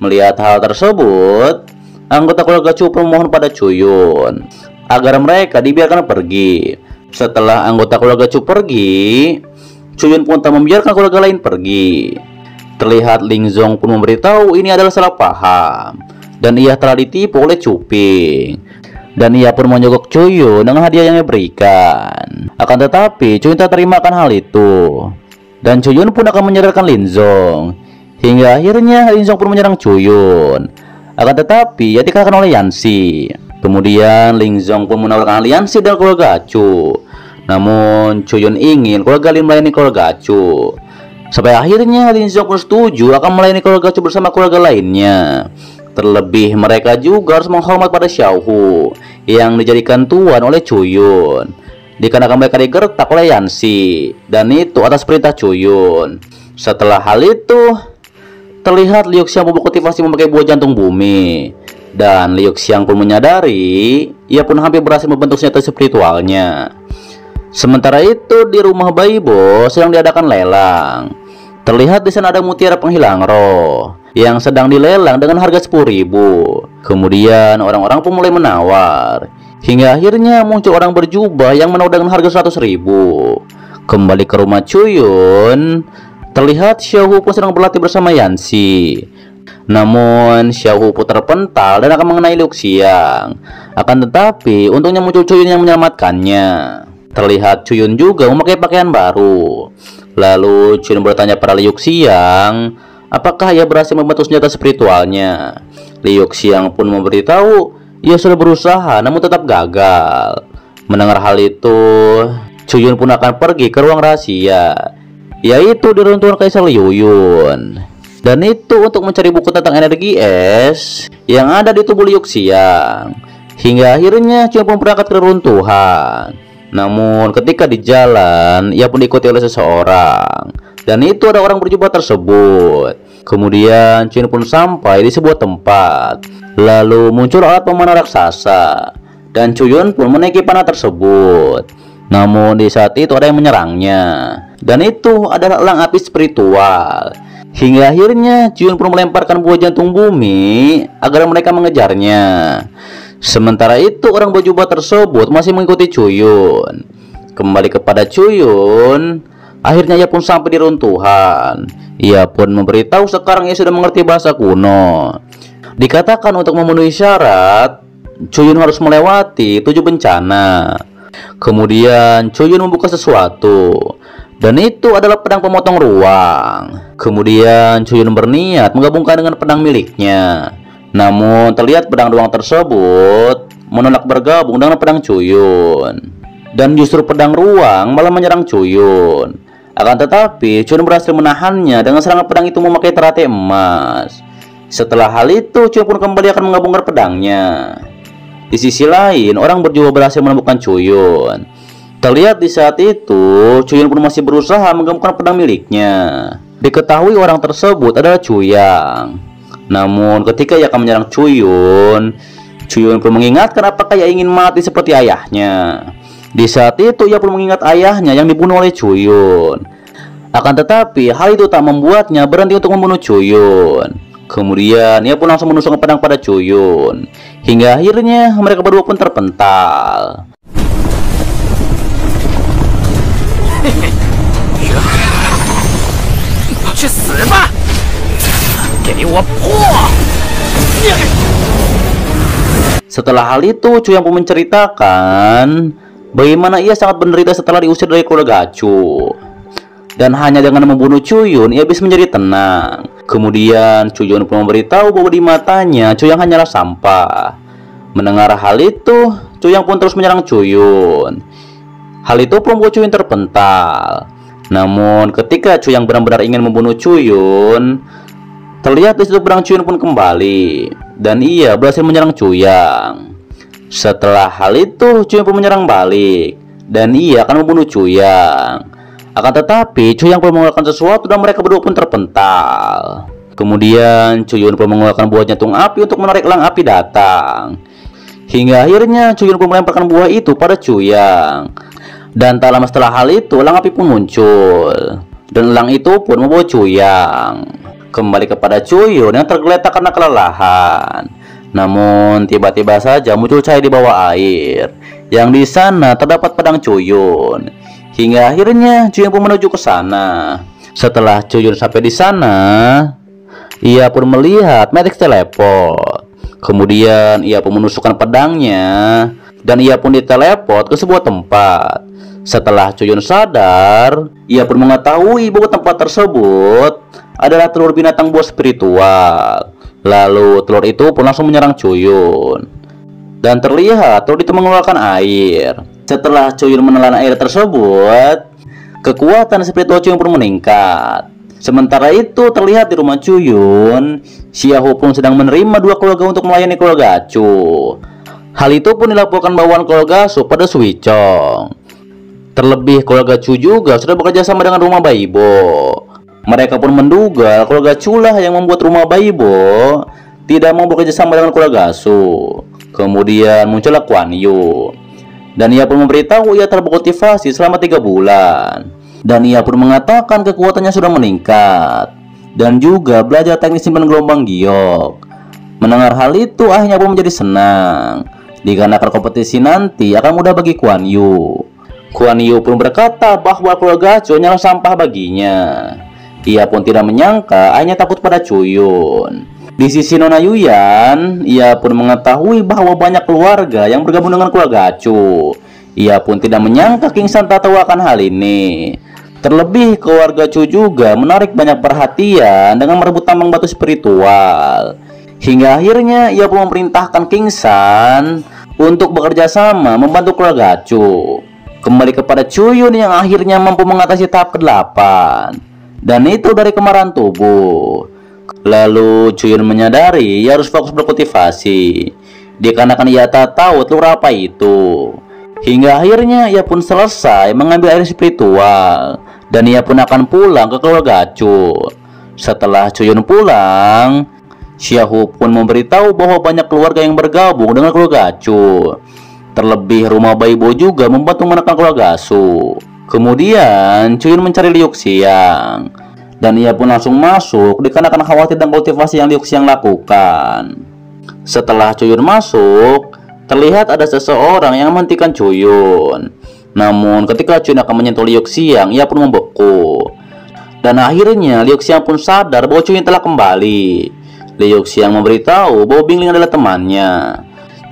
Melihat hal tersebut, anggota keluarga Chu memohon pada Cuyun agar mereka dibiarkan pergi. Setelah anggota keluarga Chu pergi, Cuyun pun tak membiarkan keluarga lain pergi. Terlihat Ling Zong pun memberitahu ini adalah salah paham dan ia telah ditipu oleh Cuping. Dan ia pun menyogok Cuyun dengan hadiah yang ia berikan. Akan tetapi Cuyun tak terimakan hal itu, dan Cuyun pun akan menyadarkan Lin Zong. Hingga akhirnya Lin Zong pun menyerang Cuyun. Akan tetapi ia dikalahkan oleh Yanxi. Kemudian Ling Zong pun menawarkan aliansi dengan keluarga Chu. Namun Cuyun ingin keluarga Lin melayani keluarga Chu. Sampai akhirnya Lin Zong pun setuju akan melayani keluarga Chu bersama keluarga lainnya. Terlebih mereka juga harus menghormat pada Xiao Hu yang dijadikan tuan oleh Cuyun, dikarenakan mereka digertak oleh Yanxi, dan itu atas perintah Cuyun. Setelah hal itu, terlihat Liu Xiang pun berkultivasi memakai buah jantung bumi, dan Liu Xiang pun menyadari ia pun hampir berhasil membentuk senjata spiritualnya. Sementara itu di rumah Baibo sedang diadakan lelang. Terlihat di sana ada mutiara penghilang roh yang sedang dilelang dengan harga 10.000. Kemudian orang-orang pun mulai menawar, hingga akhirnya muncul orang berjubah yang menawar dengan harga 100.000. Kembali ke rumah Cuyun, terlihat Xiao Hu pun sedang berlatih bersama Yanxi. Namun Xiao Hu pun terpental dan akan mengenai Liu Xiang. Akan tetapi untungnya muncul Cuyun yang menyelamatkannya. Terlihat Cuyun juga memakai pakaian baru. Lalu Cuyun bertanya pada Liu Xiang apakah ia berhasil membentuk senjata spiritualnya. Liu Xiang pun memberitahu ia sudah berusaha namun tetap gagal. Mendengar hal itu, Cuyun pun akan pergi ke ruang rahasia, yaitu di runtuhan Kaisar Liu Yun. Dan itu untuk mencari buku tentang energi es yang ada di tubuh Liu Xiang. Hingga akhirnya Cuyun pun berangkat ke runtuhan. Namun ketika di jalan, ia pun diikuti oleh seseorang, dan itu ada orang berjubah tersebut. Kemudian Cuyun pun sampai di sebuah tempat. Lalu muncul alat pemanah raksasa, dan Cuyun pun menaiki panah tersebut. Namun di saat itu ada yang menyerangnya, dan itu adalah elang api spiritual. Hingga akhirnya Cuyun pun melemparkan buah jantung bumi agar mereka mengejarnya. Sementara itu orang berjubah tersebut masih mengikuti Cuyun. Kembali kepada Cuyun, akhirnya ia pun sampai di runtuhan. Ia pun memberitahu sekarang ia sudah mengerti bahasa kuno. Dikatakan untuk memenuhi syarat, Cuyun harus melewati 7 bencana. Kemudian Cuyun membuka sesuatu, dan itu adalah pedang pemotong ruang. Kemudian Cuyun berniat menggabungkan dengan pedang miliknya. Namun terlihat pedang ruang tersebut menolak bergabung dengan pedang Cuyun, dan justru pedang ruang malah menyerang Cuyun. Akan tetapi Cuyun berhasil menahannya dengan serangan pedang itu memakai teratai emas. Setelah hal itu Cuyun pun kembali akan menggabungkan pedangnya. Di sisi lain orang berjubah berhasil menemukan Cuyun. Terlihat di saat itu Cuyun pun masih berusaha menggabungkan pedang miliknya. Diketahui orang tersebut adalah Cuyang. Namun ketika ia akan menyerang Cuyun, Cuyun pun mengingatkan apakah ia ingin mati seperti ayahnya. Di saat itu ia pun mengingat ayahnya yang dibunuh oleh Cuyun. Akan tetapi hal itu tak membuatnya berhenti untuk membunuh Cuyun. Kemudian ia pun langsung menusukkan pedang pada Cuyun. Hingga akhirnya mereka berdua pun terpental. Setelah hal itu Cuyang pun menceritakan bagaimana ia sangat menderita setelah diusir dari keluarga Chu. Dan hanya dengan membunuh Cuyun ia bisa menjadi tenang. Kemudian Cuyun pun memberitahu bahwa di matanya Cuyang hanyalah sampah. Mendengar hal itu Cuyang pun terus menyerang Cuyun. Hal itu pun membuat Cuyun terpental. Namun ketika Chuyang benar-benar ingin membunuh Chuyun, terlihat di situ pedang Chuyun pun kembali dan ia berhasil menyerang Chuyang. Setelah hal itu, Chuyang pun menyerang balik dan ia akan membunuh Chuyang. Akan tetapi Chuyang pun mengeluarkan sesuatu dan mereka berdua pun terpental. Kemudian Chuyun pun mengeluarkan buah jantung api untuk menarik elang api datang. Hingga akhirnya Chuyun pun melemparkan buah itu pada Chuyang. Dan tak lama setelah hal itu, elang api pun muncul. Dan elang itu pun membawa Chuyang kembali kepada Chuyun yang tergeletak karena kelelahan. Namun tiba-tiba saja muncul cahaya di bawah air, yang di sana terdapat pedang Chuyun. Hingga akhirnya Chuyun pun menuju ke sana. Setelah Chuyun sampai di sana, ia pun melihat Matrix teleport. Kemudian ia pun menusukkan pedangnya dan ia pun diteleport ke sebuah tempat. Setelah Chuyun sadar, ia pun mengetahui bahwa tempat tersebut adalah telur binatang buah spiritual. Lalu telur itu pun langsung menyerang Chuyun. Dan terlihat telur itu mengeluarkan air. Setelah Chuyun menelan air tersebut, kekuatan spiritual Chuyun pun meningkat. Sementara itu terlihat di rumah Chuyun, Xiaohu pun sedang menerima dua keluarga untuk melayani keluarga Chu. Hal itu pun dilaporkan bawahan keluarga Su pada Sui Chong. Terlebih keluarga Chu juga sudah bekerja sama dengan rumah Baibo. Mereka pun menduga keluarga Chu lah yang membuat rumah Baibo tidak mau bekerja sama dengan keluarga Su. Kemudian muncullah Kuan Yu, dan ia pun memberitahu ia terkultivasi selama 3 bulan. Dan ia pun mengatakan kekuatannya sudah meningkat dan juga belajar teknik simpan gelombang giok. Mendengar hal itu, ayahnya pun menjadi senang dikarenakan kompetisi nanti akan mudah bagi Kuan Yu. Kuan Yu pun berkata bahwa keluarga Chu hanyalah sampah baginya. Ia pun tidak menyangka ayahnya takut pada Chuyun. Di sisi Nona Yuyan, ia pun mengetahui bahwa banyak keluarga yang bergabung dengan keluarga Chu. Ia pun tidak menyangka King San tak tahu akan hal ini. Terlebih keluarga Chu juga menarik banyak perhatian dengan merebut tambang batu spiritual. Hingga akhirnya ia pun memerintahkan King San untuk bekerja sama membantu keluarga Chu. Kembali kepada Chuyun yang akhirnya mampu mengatasi tahap ke-8, dan itu dari kemarahan tubuh. Lalu Chuyun menyadari ia harus fokus berkultivasi, dikarenakan ia tak tahu telur apa itu. Hingga akhirnya ia pun selesai mengambil air spiritual, dan ia pun akan pulang ke keluarga Chu. Setelah Chuyun pulang, Xiaohu pun memberitahu bahwa banyak keluarga yang bergabung dengan keluarga Chu. Terlebih rumah Baibo juga membantu menekan keluarga Su. Kemudian Chuyun mencari Liu Xiang, dan ia pun langsung masuk dikarenakan khawatir dan kultivasi yang Liu Xiang lakukan. Setelah Chuyun masuk, terlihat ada seseorang yang menghentikan Chuyun. Namun ketika Chuyun akan menyentuh Liu Xiang, ia pun membeku. Dan akhirnya Liu Xiang pun sadar bahwa Chuyun telah kembali. Liu Xiang memberitahu bahwa Bingling adalah temannya.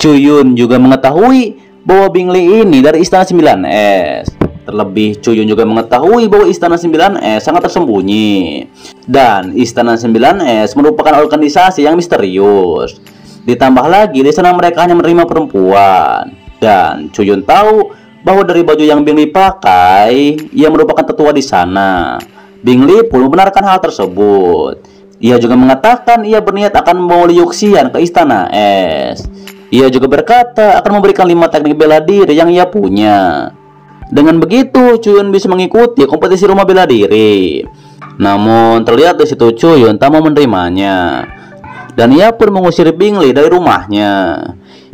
Chuyun juga mengetahui bahwa Bingli ini dari Istana 9S. Terlebih Chuyun juga mengetahui bahwa Istana 9S sangat tersembunyi, dan Istana 9S merupakan organisasi yang misterius. Ditambah lagi di sana mereka hanya menerima perempuan. Dan Chuyun tahu bahwa dari baju yang Bingli pakai, ia merupakan tetua di sana. Bingli pun membenarkan hal tersebut. Ia juga mengatakan ia berniat akan membawa Liu Xian ke Istana S. Ia juga berkata akan memberikan 5 teknik bela diri yang ia punya. Dengan begitu, Chuyun bisa mengikuti kompetisi rumah bela diri. Namun terlihat di situ Chuyun tak mau menerimanya, dan ia pun mengusir Bingli dari rumahnya.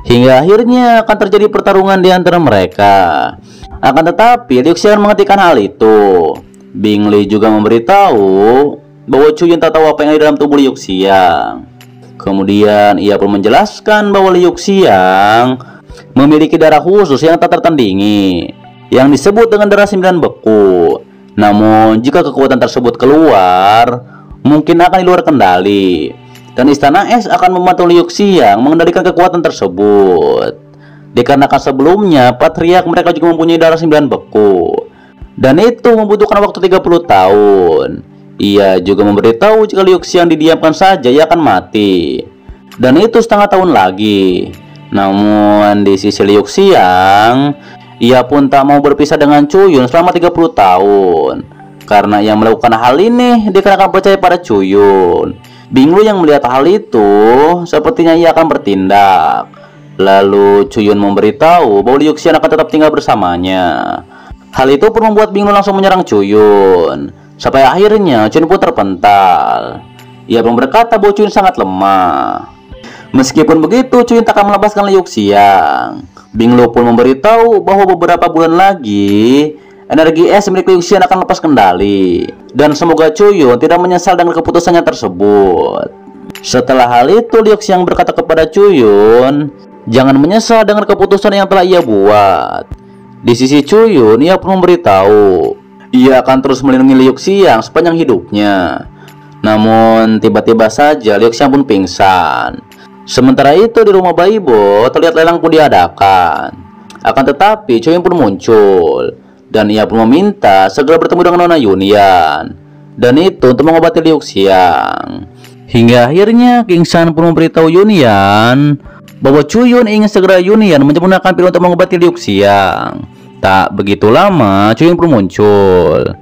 Hingga akhirnya akan terjadi pertarungan di antara mereka. Akan tetapi Liu Xian menghentikan hal itu. Bingli juga memberitahu bahwa Chuyun tak tahu apa yang ada di dalam tubuh Liu Xiang. Kemudian ia pun menjelaskan bahwa Liu Xiang memiliki darah khusus yang tak tertandingi, yang disebut dengan darah 9 beku. Namun jika kekuatan tersebut keluar, mungkin akan di luar kendali, dan Istana Es akan membantu Liu Xiang mengendalikan kekuatan tersebut. Dikarenakan sebelumnya patriark mereka juga mempunyai darah 9 beku, dan itu membutuhkan waktu 30 tahun. Ia juga memberitahu jika Liu Xiang didiamkan saja ia akan mati, dan itu setengah tahun lagi. Namun di sisi Liu Xiang, ia pun tak mau berpisah dengan Chuyun selama 30 tahun. Karena yang melakukan hal ini dikarenakan percaya pada Chuyun. Binglu yang melihat hal itu, sepertinya ia akan bertindak. Lalu Chuyun memberitahu bahwa Liu Xian akan tetap tinggal bersamanya. Hal itu pun membuat Binglu langsung menyerang Chuyun. Sampai akhirnya Chuyun pun terpental. Ia pun berkata bahwa Chuyun sangat lemah. Meskipun begitu, Chuyun tak akan melepaskan Liu Xian. Binglu pun memberitahu bahwa beberapa bulan lagi energi es milik Liu Xian akan lepas kendali, dan semoga Chuyun tidak menyesal dengan keputusannya tersebut. Setelah hal itu, Liu Xian berkata kepada Chuyun, jangan menyesal dengan keputusan yang telah ia buat. Di sisi Chuyun, ia pun memberitahu ia akan terus melindungi Liu Xian sepanjang hidupnya. Namun tiba-tiba saja Liu Xian pun pingsan. Sementara itu di rumah Baibo terlihat lelang pun diadakan. Akan tetapi Chuyun pun muncul, dan ia pun meminta segera bertemu dengan Nona Yunian, dan itu untuk mengobati Liu Xian. Hingga akhirnya King San pun memberitahu Yunian bahwa Chuyun ingin segera Yunian menyempurnakan pil untuk mengobati Liu Xian. Tak begitu lama Chuyun pun muncul,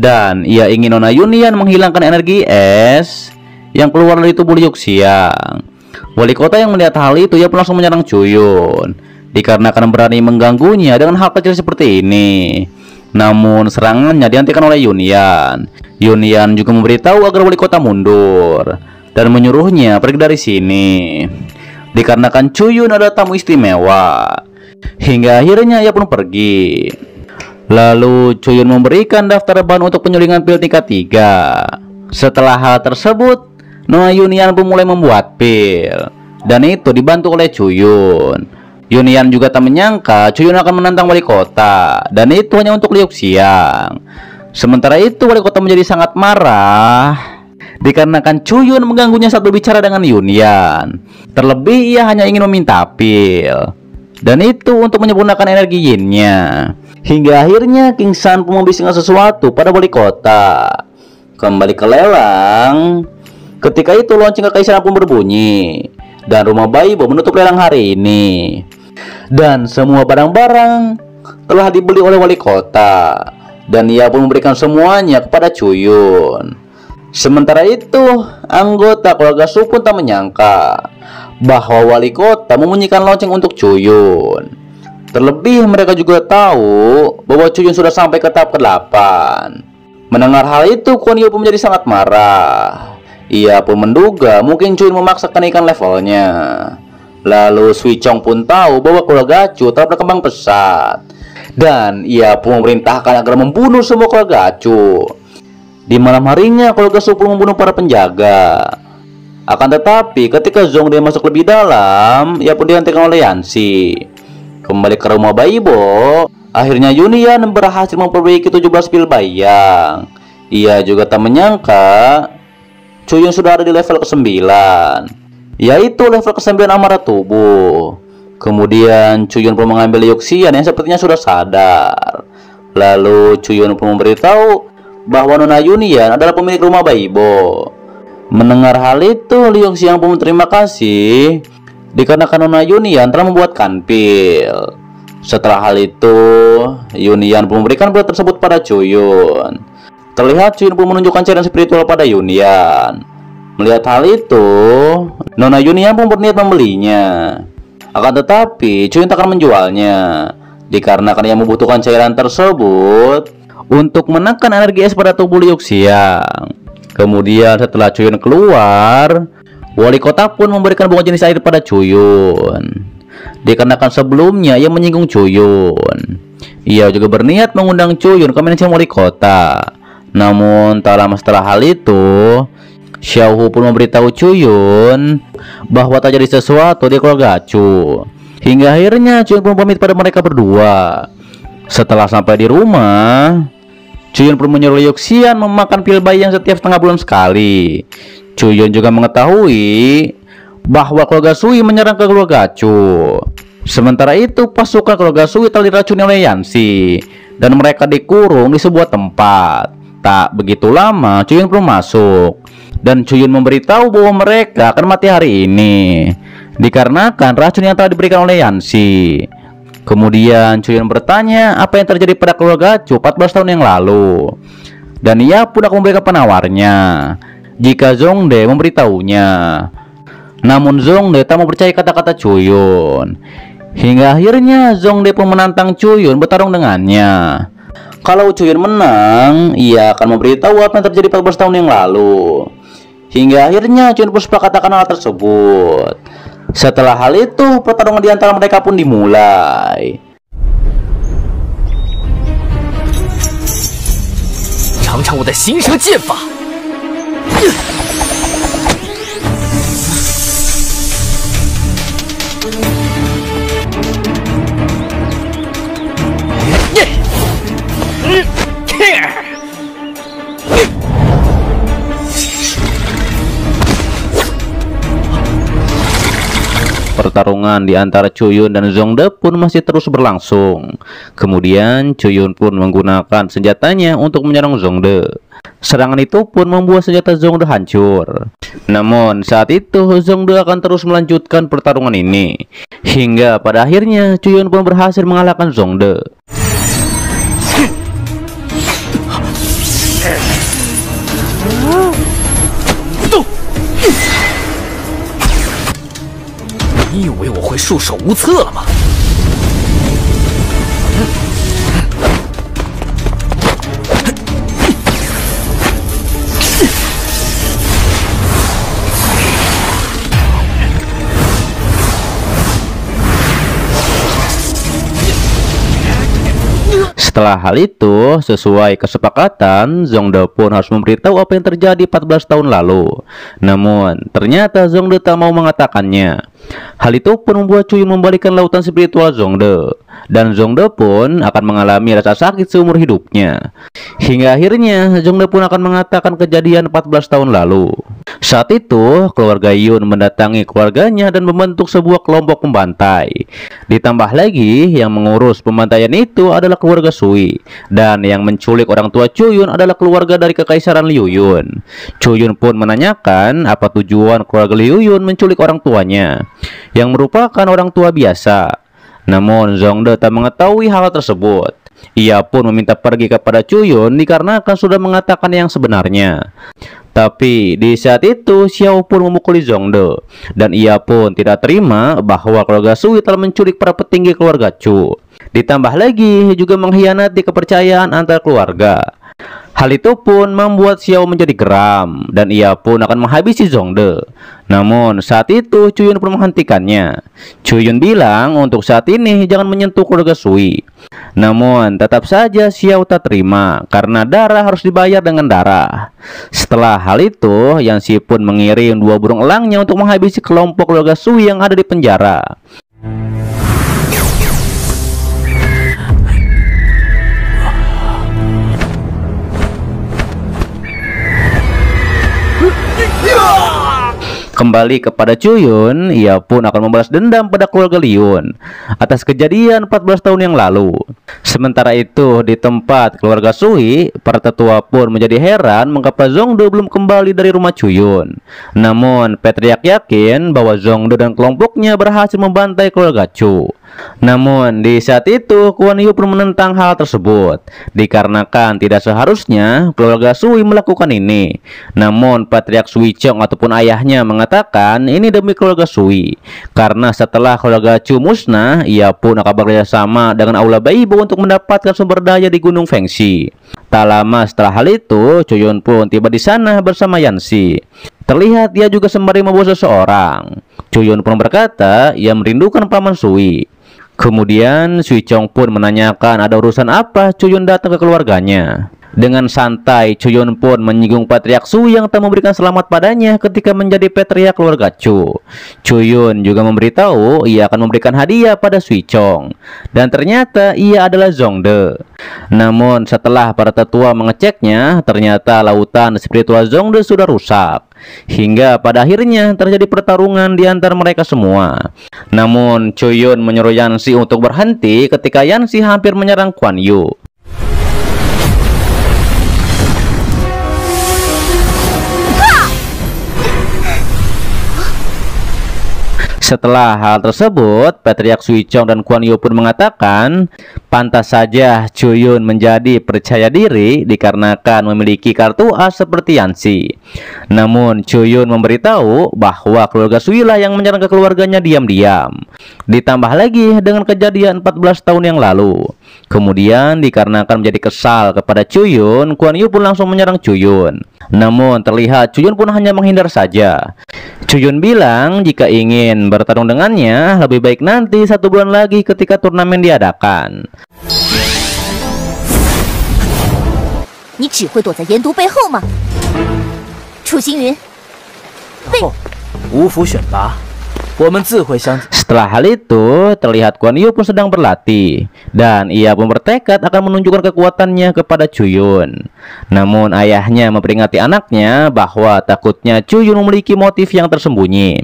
dan ia ingin Nona Yunian menghilangkan energi es yang keluar dari tubuh Liu Xian. Wali kota yang melihat hal itu, ia pun langsung menyerang Chuyun, dikarenakan berani mengganggunya dengan hal kecil seperti ini. Namun serangannya dihentikan oleh Yunian. Yunian juga memberitahu agar wali kota mundur dan menyuruhnya pergi dari sini, dikarenakan Chuyun adalah tamu istimewa. Hingga akhirnya ia pun pergi. Lalu Chuyun memberikan daftar bahan untuk penyulingan pil tingkat 3. Setelah hal tersebut, Nona Yunian pun mulai membuat pil, dan itu dibantu oleh Chuyun. Yunian juga tak menyangka Chuyun akan menantang wali kota, dan itu hanya untuk Liu Xian. Sementara itu wali kota menjadi sangat marah dikarenakan Chuyun mengganggunya saat berbicara dengan Yunian. Terlebih ia hanya ingin meminta pil, dan itu untuk menyempurnakan energi yin-nya. Hingga akhirnya King San pun membisikkan sesuatu pada wali kota. Kembali ke lelang. Ketika itu lonceng kekaisaran pun berbunyi, dan rumah Baibo menutup lelang hari ini. Dan semua barang-barang telah dibeli oleh wali kota, dan ia pun memberikan semuanya kepada Chuyun. Sementara itu, anggota keluarga Su pun tak menyangka bahwa wali kota membunyikan lonceng untuk Chuyun. Terlebih mereka juga tahu bahwa Chuyun sudah sampai ke tahap ke-8. Mendengar hal itu, Kuan Yu pun menjadi sangat marah. Ia pun menduga mungkin Chuyun memaksa kenaikan levelnya. Lalu Sui Chong pun tahu bahwa keluarga Chu telah berkembang pesat, dan ia pun memerintahkan agar membunuh semua keluarga Chu. Di malam harinya keluarga Su pun membunuh para penjaga. Akan tetapi ketika Zhongde masuk lebih dalam, ia pun dihentikan oleh Yanxi. Kembali ke rumah Baibo, akhirnya Yunian berhasil memperbaiki 17 pil bayang. Ia juga tak menyangka Chuyun sudah ada di level ke-9, yaitu level ke-9 amarah tubuh. Kemudian Chuyun pun mengambil Liu Xian yang sepertinya sudah sadar. Lalu Chuyun pun memberitahu bahwa Nona Yunian adalah pemilik rumah Baibo. Mendengar hal itu, Liu Xian pun berterima kasih dikarenakan Nona Yunian telah membuatkan pil. Setelah hal itu, Yunian pun memberikan pil tersebut pada Chuyun. Terlihat Chuyun pun menunjukkan cairan spiritual pada Yunian. Melihat hal itu, Nona Yunian pun berniat membelinya. Akan tetapi Chuyun tak akan menjualnya, dikarenakan ia membutuhkan cairan tersebut untuk menekan energi es pada tubuh Liu Xian. Kemudian setelah Chuyun keluar, wali kota pun memberikan bunga jenis air pada Chuyun, dikarenakan sebelumnya ia menyinggung Chuyun. Ia juga berniat mengundang Chuyun ke manajemen wali kota. Namun tak lama setelah hal itu, Xiao Hu pun memberitahu Chuyun bahwa tak jadi sesuatu di keluarga Chu. Hingga akhirnya Chuyun pun pamit pada mereka berdua. Setelah sampai di rumah, Chuyun pun menyuruh Liu Xian memakan pil bayang setiap setengah bulan sekali. Chuyun juga mengetahui bahwa keluarga Sui menyerang ke keluarga Chu. Sementara itu pasukan keluarga Sui telah diracuni oleh Yanxi, dan mereka dikurung di sebuah tempat. Tak begitu lama Chuyun pun masuk, dan Chuyun memberitahu bahwa mereka akan mati hari ini dikarenakan racun yang telah diberikan oleh Yanxi. Kemudian Chuyun bertanya apa yang terjadi pada keluarga Chu 14 tahun yang lalu. dan ia pun akan memberikan penawarnya jika Zhongde memberitahunya. Namun Zhongde tak mau percaya kata-kata Chuyun. Hingga akhirnya Zhongde pun menantang Chuyun bertarung dengannya. Kalau Chuyun menang, ia akan memberitahu apa yang terjadi 14 tahun yang lalu. Hingga akhirnya Chuyun pun sepakat akan hal tersebut. Setelah hal itu, pertarungan di antara mereka pun dimulai. 尝尝我的行蛇剑法。 Pertarungan di antara Chuyun dan Zhongde pun masih terus berlangsung. Kemudian Chuyun pun menggunakan senjatanya untuk menyerang Zhongde. Serangan itu pun membuat senjata Zhongde hancur. Namun saat itu Zhongde akan terus melanjutkan pertarungan ini. Hingga pada akhirnya Chuyun pun berhasil mengalahkan Zhongde. Tuh. 你以为我会束手无策了吗？ Setelah hal itu, sesuai kesepakatan, Zhongde pun harus memberitahu apa yang terjadi 14 tahun lalu. Namun, ternyata Zhongde tak mau mengatakannya. Hal itu pun membuat Chuyun membalikkan lautan spiritual Zhongde. Dan Zhongde pun akan mengalami rasa sakit seumur hidupnya. Hingga akhirnya, Zhongde pun akan mengatakan kejadian 14 tahun lalu. Saat itu, keluarga Yun mendatangi keluarganya dan membentuk sebuah kelompok pembantai. Ditambah lagi, yang mengurus pembantaian itu adalah keluarga Sui. Dan yang menculik orang tua Chuyun adalah keluarga dari Kekaisaran Liu Yun. Chuyun pun menanyakan apa tujuan keluarga Liu Yun menculik orang tuanya, yang merupakan orang tua biasa. Namun Zhongde tak mengetahui hal tersebut. Ia pun meminta pergi kepada Chuyun dikarenakan sudah mengatakan yang sebenarnya. Tapi di saat itu Xiao pun memukuli Zhongde, dan ia pun tidak terima bahwa keluarga Sui telah menculik para petinggi keluarga Chu. Ditambah lagi juga mengkhianati kepercayaan antar keluarga. Hal itu pun membuat Xiao menjadi geram dan ia pun akan menghabisi Zhongde. Namun saat itu Chuyun pun menghentikannya. Chuyun bilang untuk saat ini jangan menyentuh keluarga Sui. Namun tetap saja Xiao tak terima karena darah harus dibayar dengan darah. Setelah hal itu, Yanxi pun mengirim 2 burung elangnya untuk menghabisi kelompok keluarga Sui yang ada di penjara. Kembali kepada Chuyun, ia pun akan membalas dendam pada keluarga Liun atas kejadian 14 tahun yang lalu. Sementara itu, di tempat keluarga Sui, para tetua pun menjadi heran mengapa Zhongde belum kembali dari rumah Chuyun. Namun, Patriarch yakin bahwa Zhongde dan kelompoknya berhasil membantai keluarga Chu. Namun di saat itu Kuan Yu pun menentang hal tersebut dikarenakan tidak seharusnya keluarga Sui melakukan ini. Namun Patriarch Sui Chong ataupun ayahnya mengatakan ini demi keluarga Sui, karena setelah keluarga Chu musnah, ia pun akan bekerja sama dengan Aula Baibo untuk mendapatkan sumber daya di Gunung Fengxi. Tak lama setelah hal itu, Chuyun pun tiba di sana bersama Yanxi. Terlihat dia juga sembari membawa seseorang. Chuyun pun berkata ia merindukan paman Sui. Kemudian Sui Chong pun menanyakan ada urusan apa Chuyun datang ke keluarganya. Dengan santai, Chuyun pun menyinggung Patriarch Sui yang tak memberikan selamat padanya ketika menjadi Patriarch keluarga Chu. Chuyun juga memberitahu ia akan memberikan hadiah pada Sui Chong. Dan ternyata ia adalah Zhongde. Namun setelah para tetua mengeceknya, ternyata lautan spiritual Zhongde sudah rusak. Hingga pada akhirnya terjadi pertarungan di antara mereka semua. Namun Chuyun menyuruh Yanxi untuk berhenti ketika Yanxi hampir menyerang Kuan Yu. Setelah hal tersebut, Patriark Suichong dan Kuan Yu pun mengatakan, pantas saja Chuyun menjadi percaya diri dikarenakan memiliki kartu as seperti Yanxi. Namun Chuyun memberitahu bahwa keluarga Sui lah yang menyerang ke keluarganya diam-diam. Ditambah lagi dengan kejadian 14 tahun yang lalu. Kemudian dikarenakan menjadi kesal kepada Chuyun, Kuan Yu pun langsung menyerang Chuyun. Namun terlihat Chuyun pun hanya menghindar saja. Chuyun bilang jika ingin bertarung dengannya, lebih baik nanti 1 bulan lagi ketika turnamen diadakan. 你只会躲在研读背后吗？楚行云，后五府选拔，我们自会相。 Setelah hal itu, terlihat Kuan Yu pun sedang berlatih dan ia pun bertekad akan menunjukkan kekuatannya kepada Chuyun. Namun ayahnya memperingati anaknya bahwa takutnya Chuyun memiliki motif yang tersembunyi.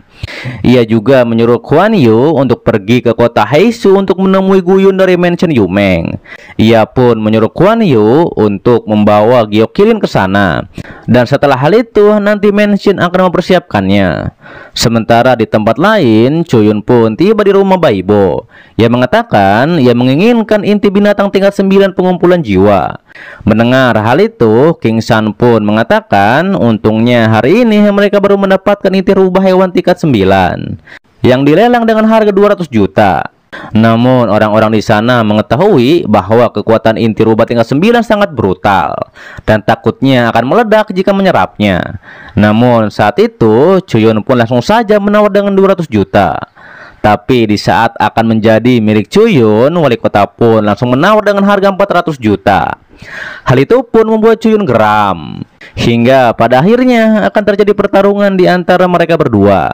Ia juga menyuruh Kuan Yu untuk pergi ke kota Heishu untuk menemui Guyun dari mansion Yumeng. Ia pun menyuruh Kuan Yu untuk membawa Gyokilin ke sana. Dan setelah hal itu, nanti mansion akan mempersiapkannya. Sementara di tempat lain, Chuyun pun tiba di rumah Baibo. Ia mengatakan ia menginginkan inti binatang tingkat 9 pengumpulan jiwa. Mendengar hal itu, King San pun mengatakan untungnya hari ini mereka baru mendapatkan inti rubah hewan tingkat 9 yang dilelang dengan harga 200 juta. Namun orang-orang di sana mengetahui bahwa kekuatan inti rubah tingkat 9 sangat brutal dan takutnya akan meledak jika menyerapnya. Namun saat itu Chuyun pun langsung saja menawar dengan 200 juta. Tapi di saat akan menjadi milik Chuyun, wali kota pun langsung menawar dengan harga 400 juta. Hal itu pun membuat Chuyun geram. Hingga pada akhirnya akan terjadi pertarungan di antara mereka berdua.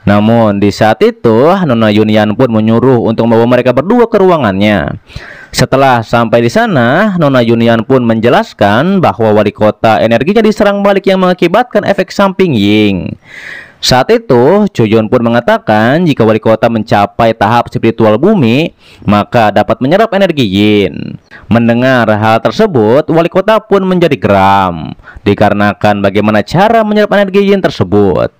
Namun di saat itu Nona Yunyan pun menyuruh untuk membawa mereka berdua ke ruangannya. Setelah sampai di sana, Nona Yunyan pun menjelaskan bahwa wali kota energinya diserang balik yang mengakibatkan efek samping Ying. Saat itu, Chuyun pun mengatakan jika wali kota mencapai tahap spiritual bumi, maka dapat menyerap energi Yin. Mendengar hal tersebut, wali kota pun menjadi geram, dikarenakan bagaimana cara menyerap energi Yin tersebut.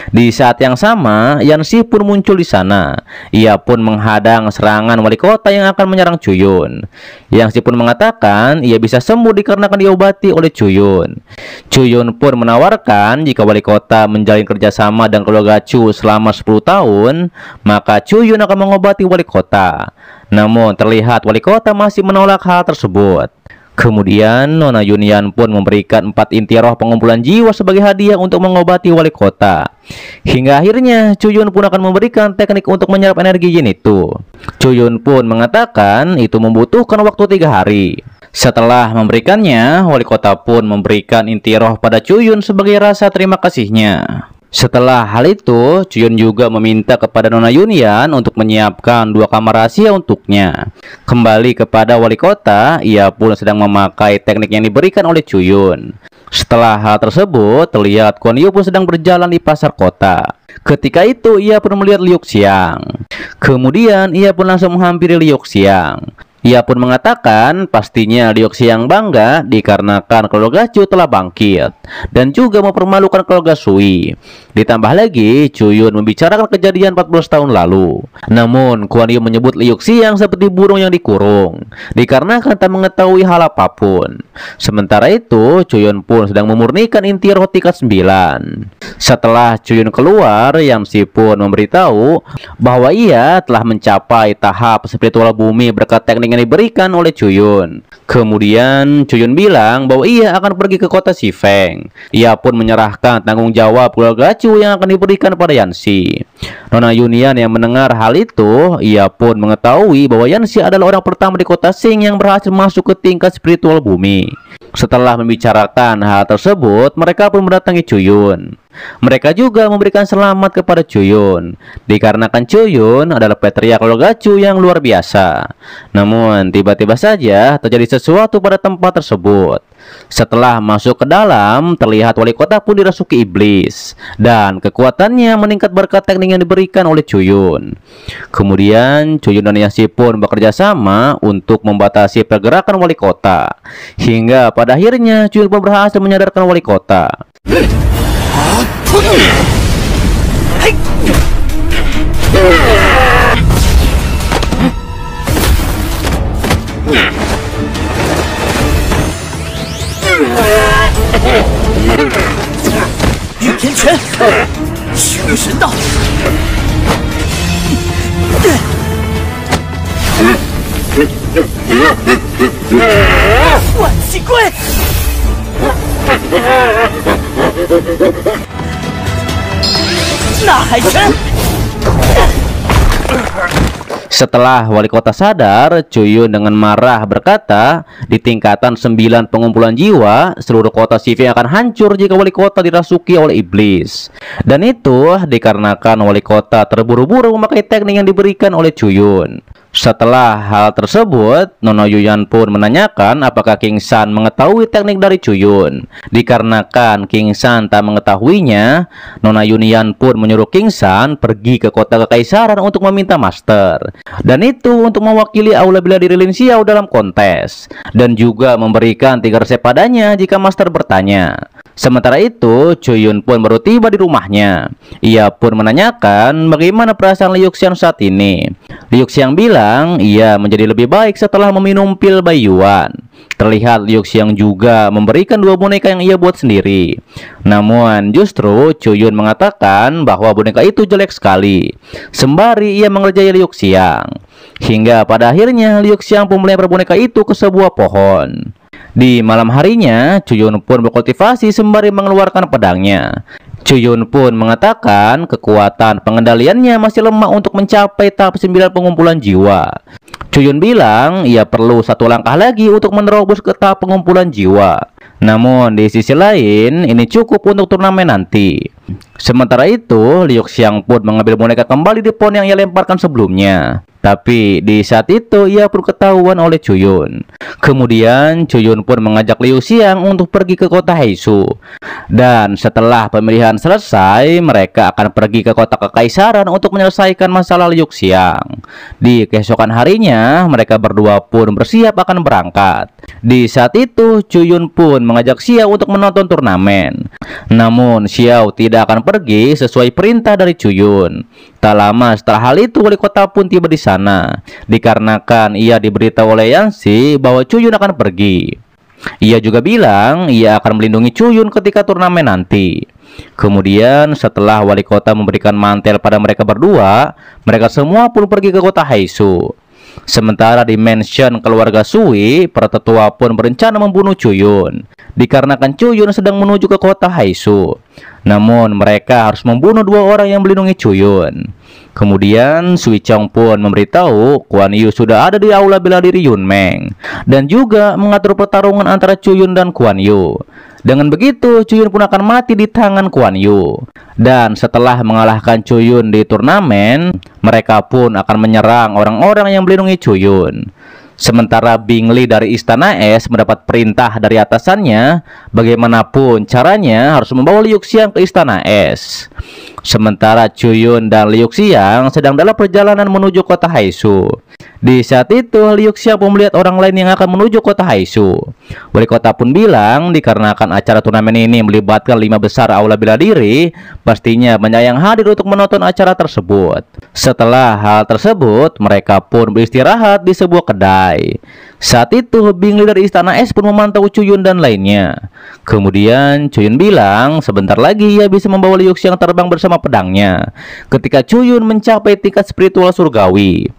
Di saat yang sama, Yanxi pun muncul di sana. Ia pun menghadang serangan wali kota yang akan menyerang Chuyun. Yanxi pun mengatakan ia bisa sembuh dikarenakan diobati oleh Chuyun. Chuyun pun menawarkan jika wali kota menjalin kerjasama dengan keluarga Chu selama 10 tahun, maka Chuyun akan mengobati wali kota. Namun terlihat wali kota masih menolak hal tersebut. Kemudian Nona Yunyan pun memberikan 4 inti roh pengumpulan jiwa sebagai hadiah untuk mengobati wali kota. Hingga akhirnya Chuyun pun akan memberikan teknik untuk menyerap energi Yin itu. Chuyun pun mengatakan itu membutuhkan waktu 3 hari. Setelah memberikannya, wali kota pun memberikan inti roh pada Chuyun sebagai rasa terima kasihnya. Setelah hal itu, Chuyun juga meminta kepada Nona Yunyan untuk menyiapkan 2 kamar rahasia untuknya. Kembali kepada wali kota, ia pun sedang memakai teknik yang diberikan oleh Chuyun. Setelah hal tersebut, terlihat Kuan Yu pun sedang berjalan di pasar kota. Ketika itu, ia pun melihat Liu Xiang. Kemudian, ia pun langsung menghampiri Liu Xiang. Ia pun mengatakan pastinya Liu Xiang bangga dikarenakan keluarga Chu telah bangkit dan juga mempermalukan keluarga Sui. Ditambah lagi Chuyun membicarakan kejadian 14 tahun lalu. Namun Kuan Yu menyebut Liu Xiang seperti burung yang dikurung dikarenakan tak mengetahui hal apapun. Sementara itu Chuyun pun sedang memurnikan inti roh tingkat 9. Setelah Chuyun keluar, Yanxi pun memberitahu bahwa ia telah mencapai tahap spiritual bumi berkat teknik yang diberikan oleh Chuyun. Kemudian Chuyun bilang bahwa ia akan pergi ke kota Shifeng. Ia pun menyerahkan tanggung jawab keluarga Chu yang akan diberikan pada Yanxi. Nona Yunyan yang mendengar hal itu, ia pun mengetahui bahwa Yanxi adalah orang pertama di kota Xing yang berhasil masuk ke tingkat spiritual bumi. Setelah membicarakan hal tersebut, mereka pun mendatangi Chuyun. Mereka juga memberikan selamat kepada Chuyun, dikarenakan Chuyun adalah patriark keluarga Chu yang luar biasa. Namun tiba-tiba saja terjadi sesuatu pada tempat tersebut. Setelah masuk ke dalam, terlihat wali kota pun dirasuki iblis dan kekuatannya meningkat berkat teknik yang diberikan oleh Chuyun. Kemudian Chuyun dan Yanxi pun bekerja sama untuk membatasi pergerakan wali kota. Hingga pada akhirnya Chuyun pun berhasil menyadarkan wali kota. 御天拳，驱神道。万气龟。纳海拳。 Setelah wali kota sadar, Cuyun dengan marah berkata, di tingkatan 9 pengumpulan jiwa, seluruh kota Sivi akan hancur jika wali kota dirasuki oleh iblis. Dan itu dikarenakan wali kota terburu-buru memakai teknik yang diberikan oleh Cuyun. Setelah hal tersebut, Nona Yuyan pun menanyakan apakah King San mengetahui teknik dari Cuyun. Dikarenakan King San tak mengetahuinya, Nona Yunian pun menyuruh King San pergi ke kota kekaisaran untuk meminta master. Dan itu untuk mewakili aula bela diri Lin Xiao dalam kontes. Dan juga memberikan 3 resep padanya jika master bertanya. Sementara itu, Cuyun pun baru tiba di rumahnya. Ia pun menanyakan bagaimana perasaan Liu Xiang saat ini. Liu Xiang bilang ia menjadi lebih baik setelah meminum pil Baiyuan. Terlihat Liu Xiang juga memberikan 2 boneka yang ia buat sendiri. Namun justru Cuyun mengatakan bahwa boneka itu jelek sekali, sembari ia mengerjai Liu Xiang. Hingga pada akhirnya Liu Xiang pun melempar boneka itu ke sebuah pohon. Di malam harinya, Cuyun pun berkultivasi sembari mengeluarkan pedangnya. Cuyun pun mengatakan kekuatan pengendaliannya masih lemah untuk mencapai tahap 9 pengumpulan jiwa. Cuyun bilang ia perlu 1 langkah lagi untuk menerobos ke tahap pengumpulan jiwa. Namun di sisi lain, ini cukup untuk turnamen nanti. Sementara itu, Liu Xiang pun mengambil boneka kembali di pohon yang ia lemparkan sebelumnya. Tapi di saat itu ia pun ketahuan oleh Cuyun. Kemudian Cuyun pun mengajak Liu Xiang untuk pergi ke kota Heishu. Dan setelah pemilihan selesai, mereka akan pergi ke kota kekaisaran untuk menyelesaikan masalah Liu Xiang. Di keesokan harinya, mereka berdua pun bersiap akan berangkat. Di saat itu, Cuyun pun mengajak Xiao untuk menonton turnamen. Namun Xiao tidak akan pergi sesuai perintah dari Cuyun. Tak lama setelah hal itu, wali kota pun tiba di sana. Dikarenakan ia diberitahu oleh Yanxi bahwa Cuyun akan pergi. Ia juga bilang ia akan melindungi Cuyun ketika turnamen nanti. Kemudian setelah wali kota memberikan mantel pada mereka berdua, mereka semua pun pergi ke kota Heishu. Sementara di mansion keluarga Sui, para tetua pun berencana membunuh Cuyun. Dikarenakan Cuyun sedang menuju ke kota Heishu. Namun mereka harus membunuh 2 orang yang melindungi Cuyun. Kemudian Sui Chong pun memberitahu Kuan Yu sudah ada di aula bela diri Yunmeng. Dan juga mengatur pertarungan antara Cuyun dan Kuan Yu. Dengan begitu Cuyun pun akan mati di tangan Kuan Yu. Dan setelah mengalahkan Cuyun di turnamen, mereka pun akan menyerang orang-orang yang melindungi Cuyun. Sementara Bing Li dari Istana Es mendapat perintah dari atasannya, bagaimanapun caranya harus membawa Liu Xiang ke Istana Es. Sementara Cuyun dan Liu Xiang sedang dalam perjalanan menuju kota Heishu. Di saat itu, Liu Xiang pun melihat orang lain yang akan menuju kota Heishu. Wali kota pun bilang, dikarenakan acara turnamen ini melibatkan 5 besar aula bela diri, pastinya banyak yang hadir untuk menonton acara tersebut. Setelah hal tersebut, mereka pun beristirahat di sebuah kedai. Saat itu, Bing Li dari Istana Es pun memantau Cuyun dan lainnya. Kemudian Cuyun bilang sebentar lagi ia bisa membawa Liu Xiang terbang bersama pedangnya ketika Cuyun mencapai tingkat spiritual surgawi.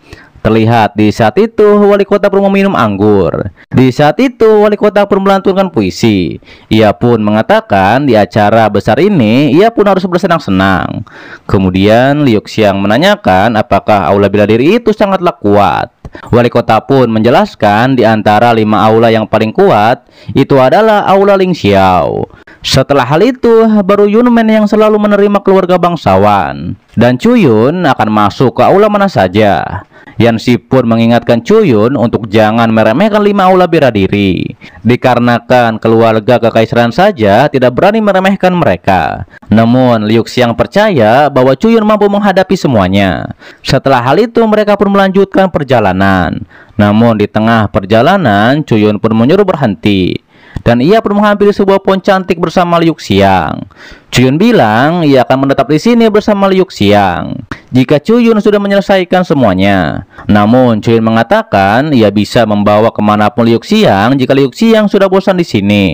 Terlihat di saat itu wali kota pun meminum anggur. Di saat itu wali kota pun melantunkan puisi. Ia pun mengatakan di acara besar ini ia pun harus bersenang-senang. Kemudian Liu Xiang menanyakan apakah aula bela diri itu sangatlah kuat. Wali kota pun menjelaskan di antara 5 aula yang paling kuat itu adalah aula Ling Xiao. Setelah hal itu baru Yunmen yang selalu menerima keluarga bangsawan. Dan Cuyun akan masuk ke aula mana saja. Yanxi pun mengingatkan Cuyun untuk jangan meremehkan 5 aula bela diri. Dikarenakan keluarga kekaisaran saja tidak berani meremehkan mereka. Namun Liu Xiang percaya bahwa Cuyun mampu menghadapi semuanya. Setelah hal itu mereka pun melanjutkan perjalanan. Namun di tengah perjalanan Cuyun pun menyuruh berhenti. Dan ia pun menghampiri sebuah pohon cantik bersama Liu Xiang. Cuyun bilang ia akan menetap di sini bersama Liu Xiang. jika Chuyun sudah menyelesaikan semuanya. Namun Chuyun mengatakan ia bisa membawa kemanapun Liu Xiang jika Liu Xiang sudah bosan di sini.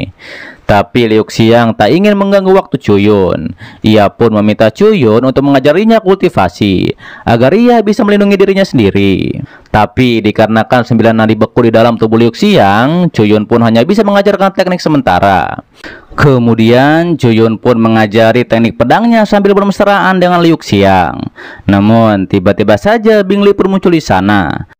Tapi Liu Xiang tak ingin mengganggu waktu Chuyun. Ia pun meminta Chuyun untuk mengajarinya kultivasi agar ia bisa melindungi dirinya sendiri. Tapi dikarenakan 9 nadi beku di dalam tubuh Liu Xiang, Chuyun pun hanya bisa mengajarkan teknik sementara. Kemudian Chuyun pun mengajari teknik pedangnya sambil bermesraan dengan Liu Xiang. Namun tiba-tiba saja Bing Li pun muncul di sana.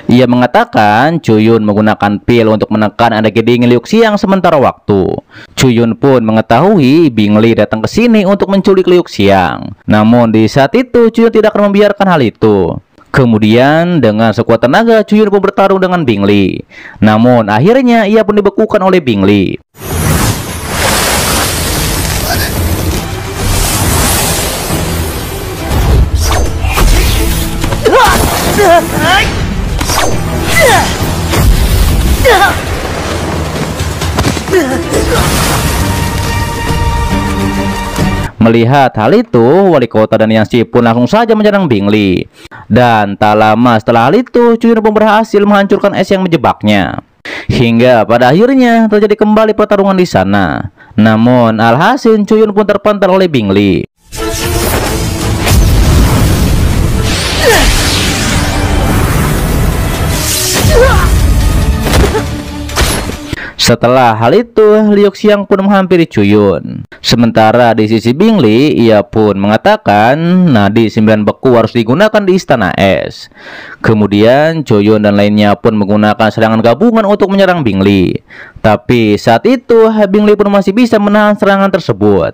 Ia mengatakan Chuyun menggunakan pil untuk menekan energi dingin Liu Xiang sementara waktu. Chuyun pun mengetahui Bing Li datang ke sini untuk menculik Liu Xiang. Namun di saat itu Chuyun tidak akan membiarkan hal itu. Kemudian dengan sekuat tenaga Chuyun pun bertarung dengan Bing Li. Namun akhirnya ia pun dibekukan oleh Bing Li. Melihat hal itu, wali kota dan Yang Shi pun langsung saja menyerang Bing Li. Dan tak lama setelah hal itu, Chuyun pun berhasil menghancurkan es yang menjebaknya. Hingga pada akhirnya terjadi kembali pertarungan di sana. Namun alhasil Chuyun pun terpental oleh Bing Li. Setelah hal itu, Liu Xiang pun menghampiri Chuyun. Sementara di sisi Bing Li, ia pun mengatakan nadi 9 beku harus digunakan di Istana Es. Kemudian Chuyun dan lainnya pun menggunakan serangan gabungan untuk menyerang Bing Li. Tapi saat itu Bing Li pun masih bisa menahan serangan tersebut.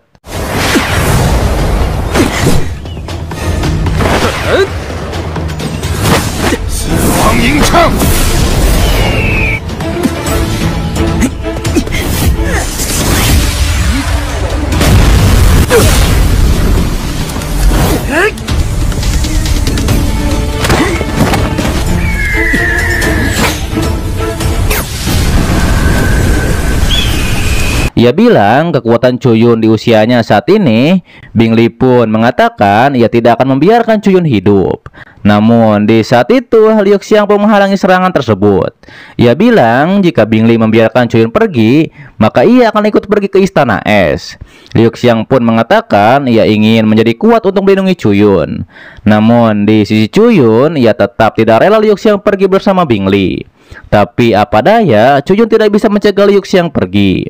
Ia bilang kekuatan Chuyun di usianya saat ini. Bing Li pun mengatakan ia tidak akan membiarkan Chuyun hidup. Namun di saat itu Liu Xiang pun menghalangi serangan tersebut. Ia bilang jika Bing Li membiarkan Chuyun pergi, maka ia akan ikut pergi ke Istana Es. Liu Xiang pun mengatakan ia ingin menjadi kuat untuk melindungi Chuyun. Namun di sisi Chuyun, ia tetap tidak rela Liu Xiang pergi bersama Bing Li. Tapi apa daya, Chuyun tidak bisa mencegah Liu Xiang pergi.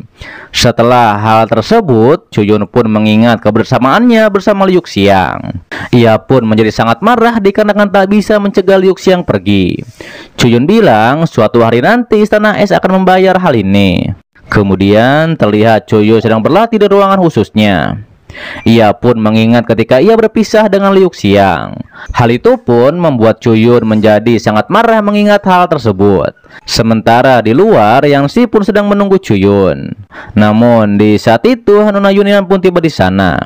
Setelah hal tersebut, Chuyun pun mengingat kebersamaannya bersama Liu Xiang. Ia pun menjadi sangat marah dikarenakan tak bisa mencegah Liu Xiang pergi. Chuyun bilang suatu hari nanti Istana Es akan membayar hal ini. Kemudian terlihat Chuyun sedang berlatih di ruangan khususnya. Ia pun mengingat ketika ia berpisah dengan Liu Xiang. Hal itu pun membuat Chuyun menjadi sangat marah mengingat hal tersebut. Sementara di luar, Yang Shi pun sedang menunggu Chuyun. Namun di saat itu Nona Yunian pun tiba di sana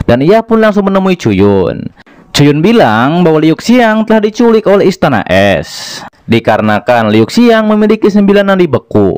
dan ia pun langsung menemui Chuyun. Chuyun bilang bahwa Liu Xiang telah diculik oleh Istana Es. Dikarenakan Liu Xiang memiliki 9 nadi beku,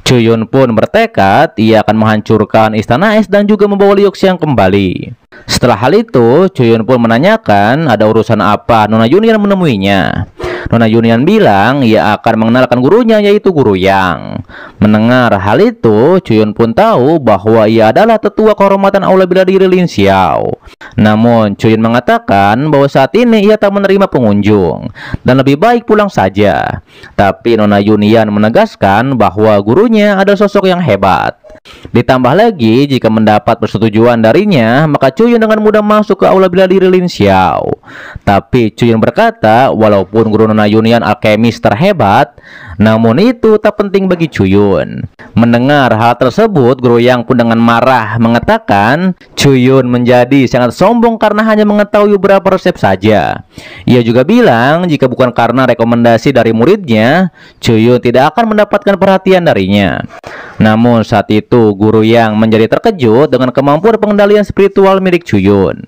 Chuyun pun bertekad ia akan menghancurkan Istana Es dan juga membawa Liu Xiang kembali. Setelah hal itu, Chuyun pun menanyakan ada urusan apa Nona Yunian menemuinya. Nona Yunian bilang ia akan mengenalkan gurunya, yaitu Guru Yang. Mendengar hal itu, Chuyun pun tahu bahwa ia adalah tetua kehormatan Aula Bela Diri Lin Xiao. Namun Chuyun mengatakan bahwa saat ini ia tak menerima pengunjung dan lebih baik pulang saja. Tapi Nona Yunian menegaskan bahwa gurunya adalah sosok yang hebat. Ditambah lagi jika mendapat persetujuan darinya, maka Chuyun dengan mudah masuk ke Aula Bela Diri Lin Xiao. Tapi Chuyun berkata walaupun guru Nona Yunian alkemis terhebat, namun itu tak penting bagi Chuyun. Mendengar hal tersebut, Guru Yang pun dengan marah mengatakan Chuyun menjadi sangat sombong karena hanya mengetahui beberapa resep saja. Ia juga bilang jika bukan karena rekomendasi dari muridnya, Chuyun tidak akan mendapatkan perhatian darinya. Namun saat itu guru yang menjadi terkejut dengan kemampuan pengendalian spiritual milik Chuyun.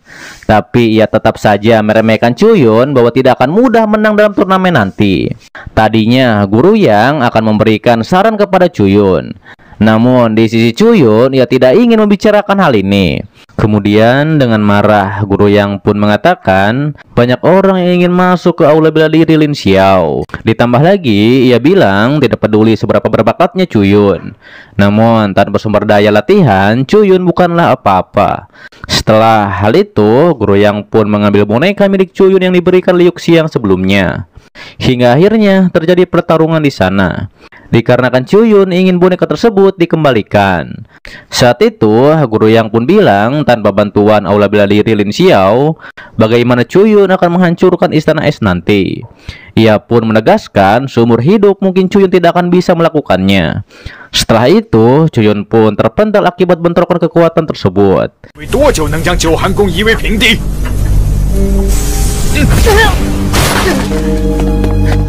Tapi ia tetap saja meremehkan Chuyun bahwa tidak akan mudah menang dalam turnamen nanti. Tadinya guru yang akan memberikan saran kepada Chuyun. Namun di sisi Chuyun ia tidak ingin membicarakan hal ini. Kemudian dengan marah guru yang pun mengatakan banyak orang yang ingin masuk ke aula bela diri Lin Xiao. Ditambah lagi ia bilang tidak peduli seberapa berbakatnya Chuyun. Namun tanpa sumber daya latihan Chuyun bukanlah apa-apa. Setelah hal itu guru yang pun mengambil boneka milik Chuyun yang diberikan Liu Xiang sebelumnya. Hingga akhirnya terjadi pertarungan di sana. Dikarenakan Chuyun ingin boneka tersebut dikembalikan. Saat itu guru yang pun bilang tanpa bantuan aula bela diri Lin Xiao, bagaimana Chuyun akan menghancurkan istana es nanti. Ia pun menegaskan seumur hidup mungkin Chuyun tidak akan bisa melakukannya. Setelah itu Chuyun pun terpental akibat bentrokan kekuatan tersebut.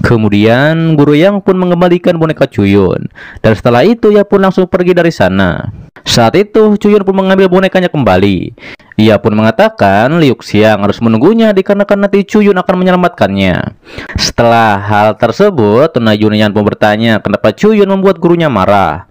Kemudian guru yang pun mengembalikan boneka Chuyun, dan setelah itu ia pun langsung pergi dari sana. Saat itu Chuyun pun mengambil bonekanya kembali. Ia pun mengatakan Liu Xiang harus menunggunya dikarenakan nanti Chuyun akan menyelamatkannya. Setelah hal tersebut Nona Yunian pun bertanya kenapa Chuyun membuat gurunya marah.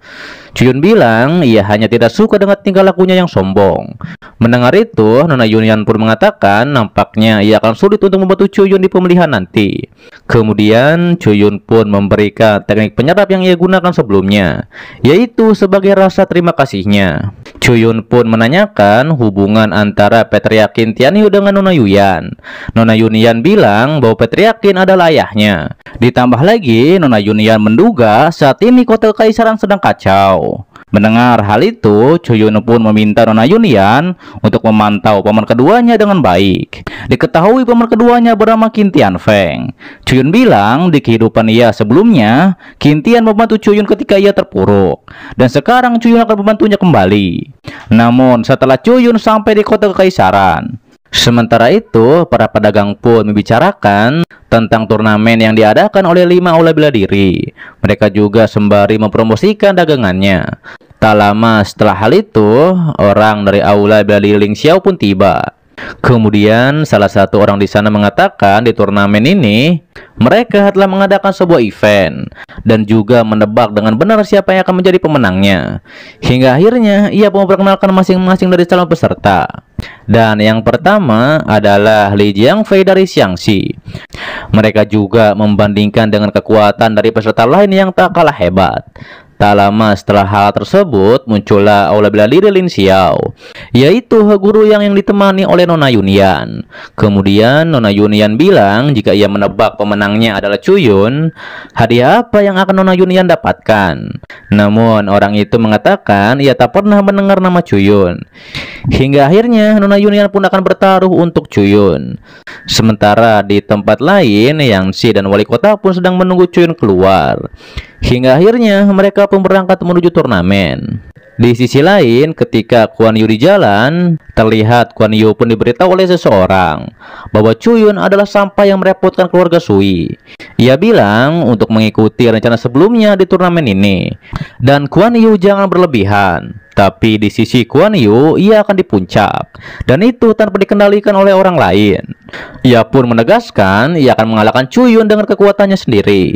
Chuyun bilang ia hanya tidak suka dengan tingkah lakunya yang sombong. Mendengar itu, Nona Yunian pun mengatakan nampaknya ia akan sulit untuk membantu Chuyun di pemilihan nanti. Kemudian Chuyun pun memberikan teknik penyerap yang ia gunakan sebelumnya, yaitu sebagai rasa terima kasihnya. Chuyun pun menanyakan hubungan antara Patriarkin Tianyu dengan Nona Yuyan. Nona Yunian bilang bahwa Patriarkin adalah ayahnya. Ditambah lagi, Nona Yunian menduga saat ini kota kekaisaran sedang kacau. Mendengar hal itu, Chuyun pun meminta Nona Yunian untuk memantau paman keduanya dengan baik. Diketahui paman keduanya bernama Qin Tianfeng. Chuyun bilang di kehidupan ia sebelumnya, Qin Tian membantu Chuyun ketika ia terpuruk. Dan sekarang Chuyun akan membantunya kembali. Namun setelah Chuyun sampai di kota kekaisaran, sementara itu, para pedagang pun membicarakan tentang turnamen yang diadakan oleh 5 aula bela diri. Mereka juga sembari mempromosikan dagangannya. Tak lama setelah hal itu, orang dari aula bela diri Lin Xiao pun tiba. Kemudian salah satu orang di sana mengatakan di turnamen ini mereka telah mengadakan sebuah event dan juga menebak dengan benar siapa yang akan menjadi pemenangnya. Hingga akhirnya ia pun memperkenalkan masing-masing dari calon peserta. Dan yang pertama adalah Li Jiangfei dari Xiangxi. Mereka juga membandingkan dengan kekuatan dari peserta lain yang tak kalah hebat. Tak lama setelah hal tersebut muncullah aula bela diri Lin Xiao, yaitu guru yang ditemani oleh Nona Yunian. Kemudian Nona Yunian bilang jika ia menebak pemenangnya adalah Chuyun, hadiah apa yang akan Nona Yunian dapatkan. Namun orang itu mengatakan ia tak pernah mendengar nama Chuyun. Hingga akhirnya Nona Yunian pun akan bertaruh untuk Chuyun. Sementara di tempat lain, Yang Si dan wali kota pun sedang menunggu Chuyun keluar. Hingga akhirnya mereka pun berangkat menuju turnamen. Di sisi lain, ketika Kuan Yu di jalan, terlihat Kuan Yu pun diberitahu oleh seseorang bahwa Chuyun adalah sampah yang merepotkan keluarga Sui. Ia bilang untuk mengikuti rencana sebelumnya di turnamen ini, dan Kuan Yu jangan berlebihan. Tapi di sisi Kuan Yu, ia akan di puncak, dan itu tanpa dikendalikan oleh orang lain. Ia pun menegaskan ia akan mengalahkan Chuyun dengan kekuatannya sendiri.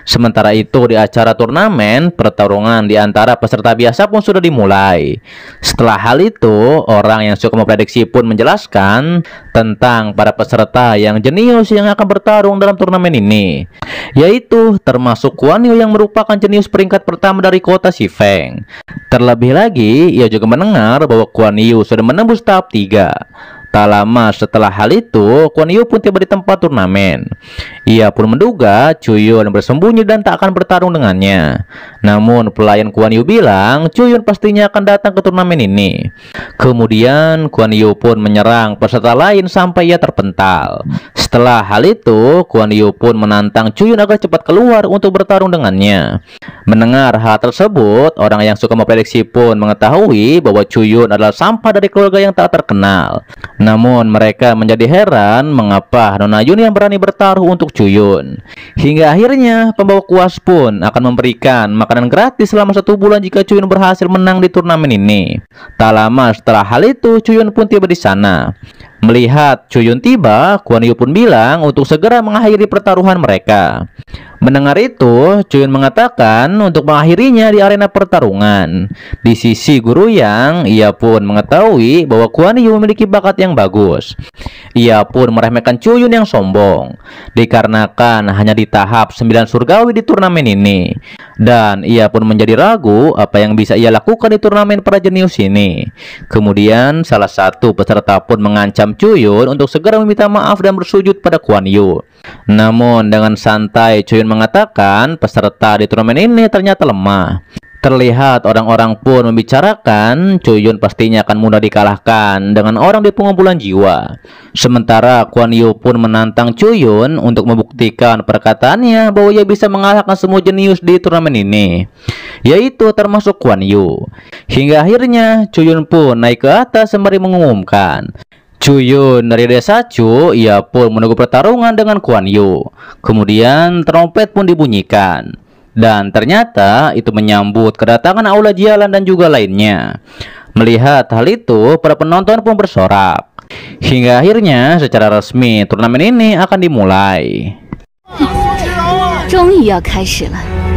Sementara itu di acara turnamen, pertarungan di antara peserta biasa pun sudah dimulai. Setelah hal itu, orang yang suka memprediksi pun menjelaskan tentang para peserta yang jenius yang akan bertarung dalam turnamen ini, yaitu termasuk Kuan Yu yang merupakan jenius peringkat pertama dari kota Xifeng. Terlebih lagi, ia juga mendengar bahwa Kuan Yu sudah menembus tahap 3. Tak lama setelah hal itu, Kuan Yu pun tiba di tempat turnamen. Ia pun menduga Chuyun bersembunyi dan tak akan bertarung dengannya. Namun pelayan Kuan Yu bilang Chuyun pastinya akan datang ke turnamen ini. Kemudian Kuan Yu pun menyerang peserta lain sampai ia terpental. Setelah hal itu, Kuan Yu pun menantang Chuyun agar cepat keluar untuk bertarung dengannya. Mendengar hal tersebut, orang yang suka memprediksi pun mengetahui bahwa Chuyun adalah sampah dari keluarga yang tak terkenal. Namun mereka menjadi heran mengapa Nona Yun yang berani bertaruh untuk untuk Chuyun. Hingga akhirnya pembawa kuas pun akan memberikan makanan gratis selama 1 bulan jika Chuyun berhasil menang di turnamen ini. Tak lama setelah hal itu, Chuyun pun tiba di sana. Melihat Chuyun tiba, Guan Yu pun bilang untuk segera mengakhiri pertaruhan mereka. Mendengar itu, Chuyun mengatakan untuk mengakhirinya di arena pertarungan. Di sisi Guru Yang, ia pun mengetahui bahwa Guan Yu memiliki bakat yang bagus. Ia pun meremehkan Chuyun yang sombong, dikarenakan hanya di tahap 9 surgawi di turnamen ini. Dan ia pun menjadi ragu apa yang bisa ia lakukan di turnamen para jenius ini. Kemudian salah satu peserta pun mengancam Chuyun untuk segera meminta maaf dan bersujud pada Guan Yu. Namun dengan santai Chuyun mengatakan peserta di turnamen ini ternyata lemah. Terlihat orang-orang pun membicarakan Chuyun pastinya akan mudah dikalahkan dengan orang di pengumpulan jiwa. Sementara Guan Yu pun menantang Chuyun untuk membuktikan perkataannya bahwa ia bisa mengalahkan semua jenius di turnamen ini, yaitu termasuk Guan Yu. Hingga akhirnya Chuyun pun naik ke atas sembari mengumumkan Chuyun dari desa Chu. Ia pun menunggu pertarungan dengan Guan Yu. Kemudian trompet pun dibunyikan. Dan ternyata itu menyambut kedatangan Aula Jialan dan juga lainnya. Melihat hal itu, para penonton pun bersorak. Hingga akhirnya secara resmi turnamen ini akan dimulai. 终于要开始了。